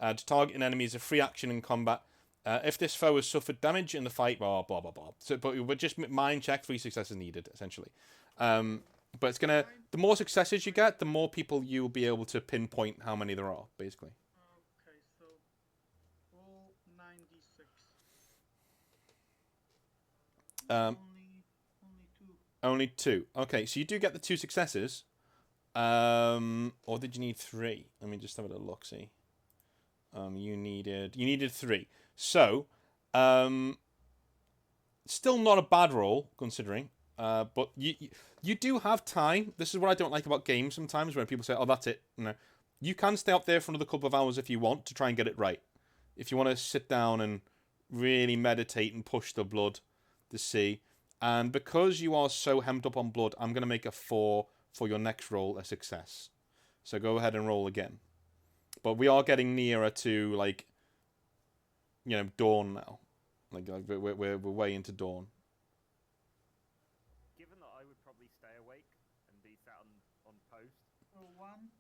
To target an enemy is a free action in combat. If this foe has suffered damage in the fight, blah blah blah blah. So, but just mind check, 3 successes needed, essentially. But it's gonna. The more successes you get, the more people you'll be able to pinpoint how many there are, basically. Okay, so roll 96. Um, Only 2. Only 2. Okay, so you do get the 2 successes. Or did you need 3? Let me just have a little look. See. You needed 3. So, still not a bad roll considering. But you do have time. This is what I don't like about games sometimes when people say, "Oh, that's it." No, you can stay up there for another couple of hours if you want to try and get it right. If you want to sit down and really meditate and push the blood to see. And because you are so hemmed up on blood, I'm going to make a 4 for your next roll a success. So go ahead and roll again. But we are getting nearer to, like, you know, dawn now. Like we're way into dawn. Given that I would probably stay awake and be sat on post. So 1,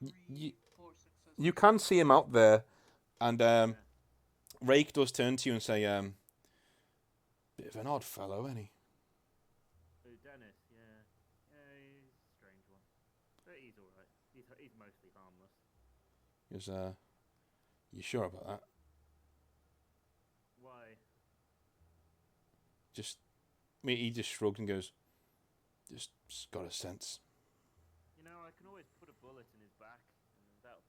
2, 3, 4 successes. You can see him out there, and Rake does turn to you and say, "Bit of an odd fellow, isn't he?" Oh, Dennis, yeah. Yeah, he's a strange one. But he's alright. He's mostly harmless. He goes, "You sure about that?" Why? He just shrugged and goes, "Just got a sense." You know, I can always put a bullet in his back, and that'll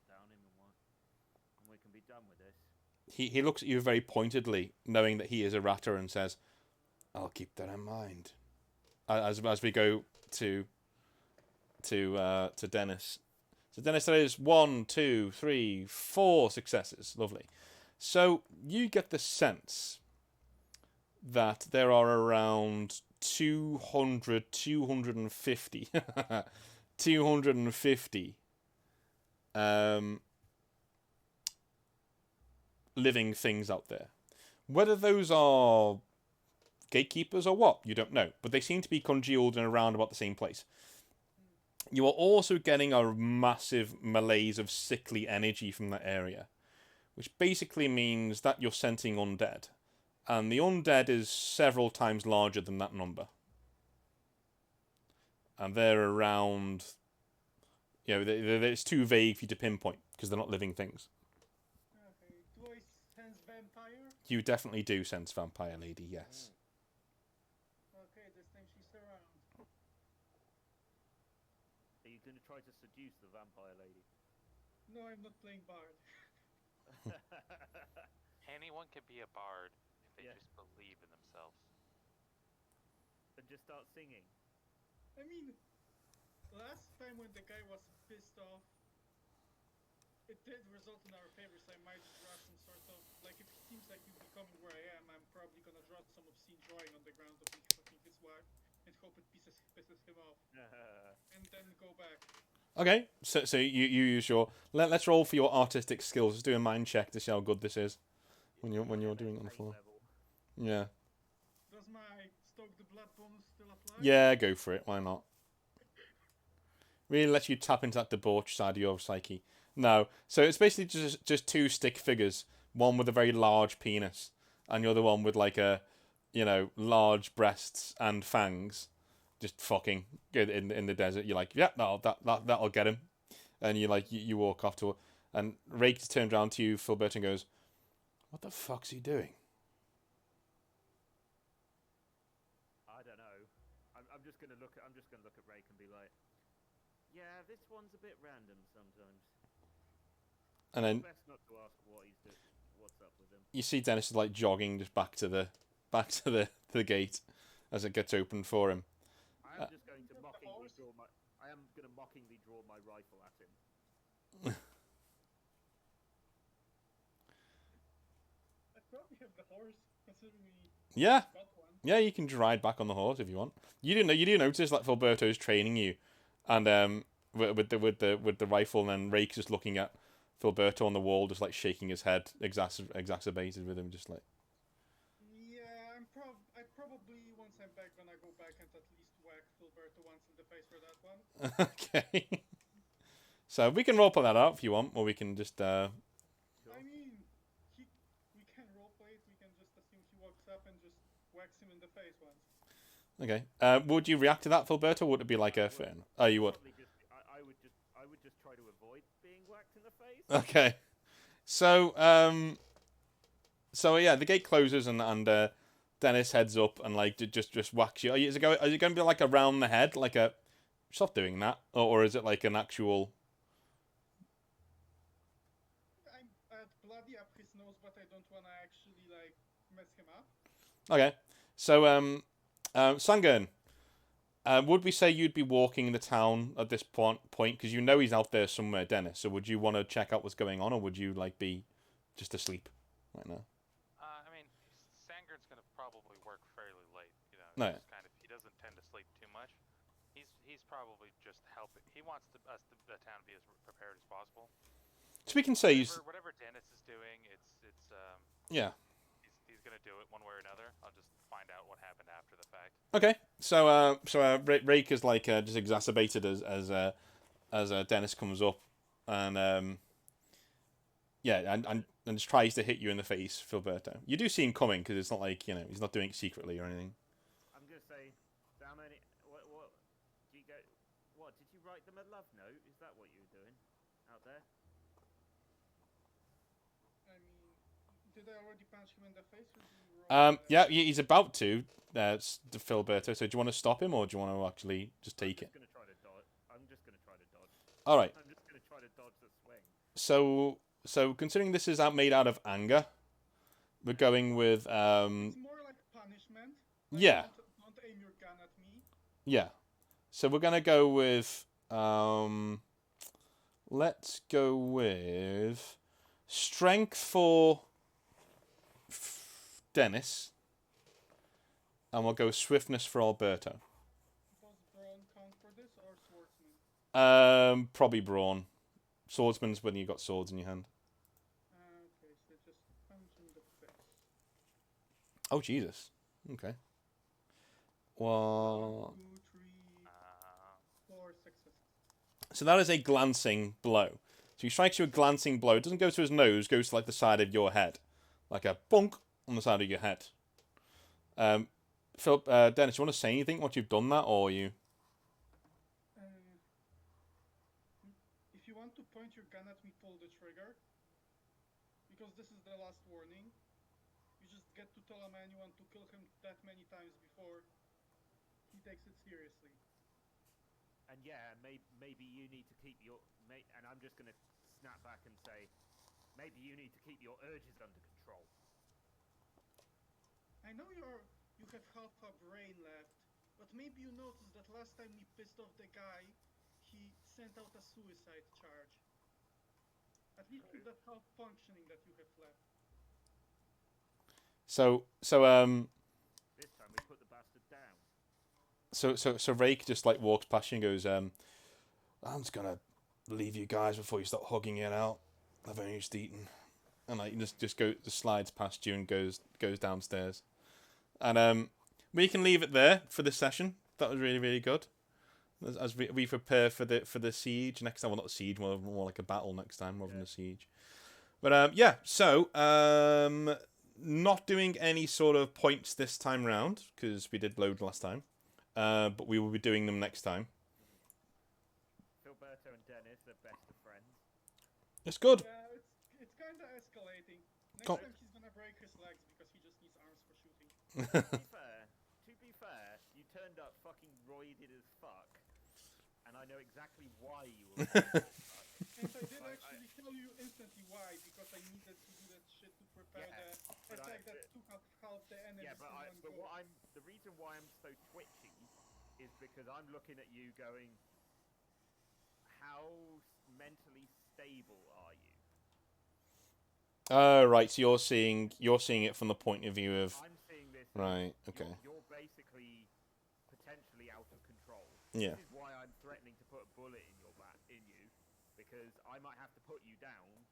down him and we can be done with this. He looks at you very pointedly, knowing that he is a ratter, and says, "I'll keep that in mind." As we go to Dennis. So Dennis, there is 1, 2, 3, 4 successes. Lovely. So you get the sense that there are around 200, 250, 250 living things out there. Whether those are gatekeepers or what, you don't know. But they seem to be congealed in around about the same place. You are also getting a massive malaise of sickly energy from that area, which basically means that you're sensing undead. And the undead is several times larger than that number. And they're around... You know, it's too vague for you to pinpoint, because they're not living things. Okay, do I sense vampire? You definitely do sense vampire lady, yes. Okay, this time she's around. Are you going to try to seduce the vampire lady? No, I'm not playing bard. Anyone can be a bard if they Yeah. just believe in themselves. And just start singing. I mean, last time when the guy was pissed off, it did result in our favor, so I might draw some sort of... Like, if it seems like you'll be coming where I am, I'm probably gonna draw some obscene drawing on the ground of me fucking his wife, and hope it pisses him off, and then go back. Okay, so you use your... Let's roll for your artistic skills. Let's do a mind check to see how good this is. when you're doing it on the Pain floor. level. Yeah. Does my stoke the blood bonus still apply? Yeah, go for it. Why not? Really lets you tap into that debauched side of your psyche. No. So it's basically just two stick figures. One with a very large penis, and the other one with like a, large breasts and fangs. Just fucking in the desert. You're like, yeah, that'll get him. And you walk off to, and Rake turns around to you, Filbert, and goes, "What the fuck's he doing?" I don't know. I'm just gonna look at Rake and be like, yeah, this one's a bit random sometimes. And then Best not to ask what he's doing. What's up with him? you see Dennis is like jogging just back to the gate as it gets opened for him. I am just going to mockingly draw my rifle at him. I probably have the horse, considering we Yeah, got one. yeah, you can ride back on the horse if you want. You do notice that Filberto's training you, and with the rifle, and then Rake's just looking at Filberto on the wall, just like shaking his head, exacerbated with him, just like. Yeah, I probably, once I'm back, gonna go back and at least whack Filberto once in the face for that one. Okay. So we can roleplay that out if you want, or we can just. I mean, we can roleplay it. We can just assume he walks up and just whacks him in the face once. Okay. Would you react to that, Filberto? Or would it be like a fan? Oh, you would. I would just try to avoid being whacked in the face. Okay. So yeah, the gate closes and Dennis heads up and like just whacks you. Is it going to be like around the head, like a? Stop doing that, or is it like an actual? I'd bloody up his nose, but I don't wanna actually like mess him up. Okay. So Sangan, would we say you'd be walking the town at this point because you know he's out there somewhere, Dennis? So would you want to check out what's going on, or would you like be just asleep right now? I mean, Sangard's gonna probably work fairly late. No, yeah. Just kind of, he doesn't tend to sleep too much. He's probably just helping. He wants the town to be as prepared as possible. So we can say Whatever Dennis is doing, it's yeah. He's gonna do it one way or another. I'll just find out what happened after the fact. Okay, so Rake is like just exacerbated as Dennis comes up, and yeah, and just tries to hit you in the face, Filberto. You do see him coming because it's not like he's not doing it secretly or anything. I'm gonna say, damn it! What do you go? What did you write them a love note? Is that what you were doing out there? I mean, did I already punch him in the face? Or did you roll Yeah, he's about to, Filberto. So do you want to stop him or do you want to actually just take it? I'm just gonna try to dodge. All right. I'm just gonna try to dodge the swing. So considering this is made out of anger, we're going with It's more like punishment. Like, yeah. Don't aim your gun at me. Yeah. So we're gonna go with let's go with strength for Dennis, and we'll go swiftness for Alberto. Does brawn count for this or swordsman? Probably brawn. Swordsman's when you've got swords in your hand. Okay, so just punch in the face. Oh Jesus. Okay. Well, 1, 2, 3, 4 successes. so that is a glancing blow. So he strikes you a glancing blow. It doesn't go to his nose, goes to like the side of your head. Like a bonk on the side of your head. Philip, Dennis, you want to say anything once you've done that, or you? If you want to point your gun at me, pull the trigger. Because this is the last warning. You just get to tell a man you want to kill him that many times before he takes it seriously. And yeah, maybe you need to keep your and I'm just gonna snap back and say, maybe you need to keep your urges under control. I know you have half a brain left, but maybe you noticed that last time we pissed off the guy, he sent out a suicide charge. At least keep that half functioning that you have left. So This time we put the bastard down. So Rake just like walks past you and goes, I'm just gonna leave you guys before you start hugging it out. I've only just eaten. and like just slides past you and goes downstairs. And we can leave it there for this session. That was really, really good. As we prepare for the siege next time. Well, not a siege, more like a battle next time, rather than a siege. But yeah, so not doing any sort of points this time round because we did load last time. But we will be doing them next time. Filberto and Dennis are best of friends. It's good. Yeah, it's kind of escalating. Next Go- time he's gonna break his legs because he just needs arms for shooting. To be fair, you turned up fucking roided as fuck, and I know exactly why you were. And I did actually tell you instantly why, because I needed to do that shit to prepare the attack that took out half the enemies. Yeah, but the reason why I'm so twitchy is because I'm looking at you going, how mentally stable are you? Right. So you're seeing it from the point of view of. I'm seeing this. Right. Okay. You're basically potentially out of control. Yeah. This is why I'm threatening to put a bullet in you, because I might have to put you down.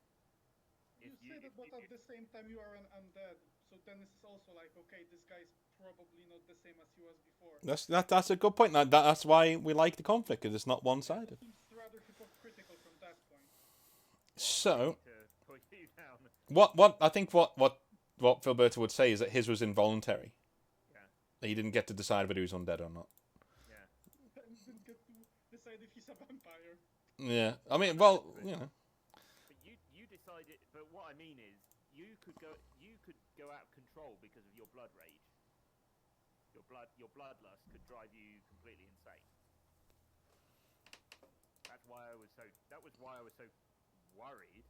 You say that, but at the same time you are an undead. So Dennis is also like, okay, this guy's probably not the same as he was before. That's a good point. That's why we like the conflict, because it's not one-sided. Seems rather hypocritical from that point. So To put you down. what I think what Filberto would say is that his was involuntary. Yeah. That he didn't get to decide whether he was undead or not. And didn't get to decide if he's a vampire. Yeah. I mean, well, you know. But you decided. But what I mean is, you could go out of control because of your blood rage. Your bloodlust could drive you completely insane. That was why I was so worried,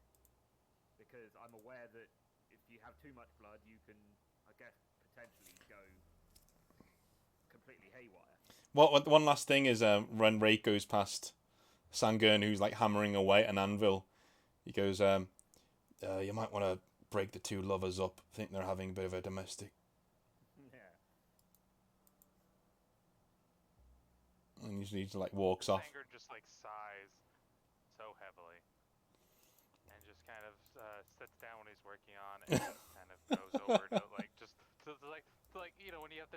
because I'm aware that if you have too much blood, you can, I guess, potentially go completely haywire. One last thing is when Ray goes past Sangern, who's like hammering away at an anvil, he goes, you might want to break the two lovers up. I think they're having a bit of a domestic. Yeah. And usually he like walks off. Anger just like sighs so heavily, and just kind of sits down when he's working on, and just kind of goes over to like you know when you have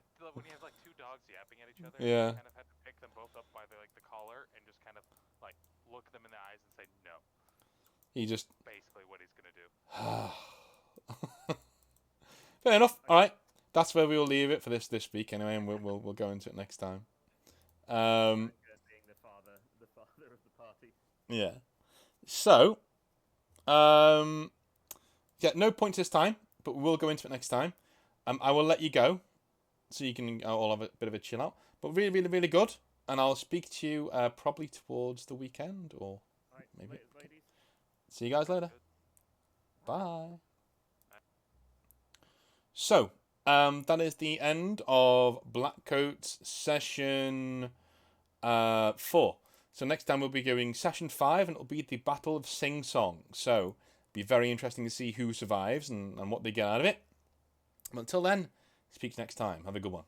like two dogs yapping at each other. Yeah. You kind of have to pick them both up by the collar and just kind of like look them in the eyes and say no. He just. Basically, what he's gonna do. Fair enough. All right, that's where we will leave it for this week anyway, and we'll go into it next time. Being the father of the party. Yeah. So, yeah, no points this time, but we will go into it next time. I will let you go, so you can all have a bit of a chill out. But really, really, really good, and I'll speak to you probably towards the weekend, or Right, maybe. ladies. See you guys later. Good. Bye. So, that is the end of Blackcoats session 4. So next time we'll be doing session 5, and it'll be the Battle of Singsong. So, it'll be very interesting to see who survives and what they get out of it. But until then, speak next time. Have a good one.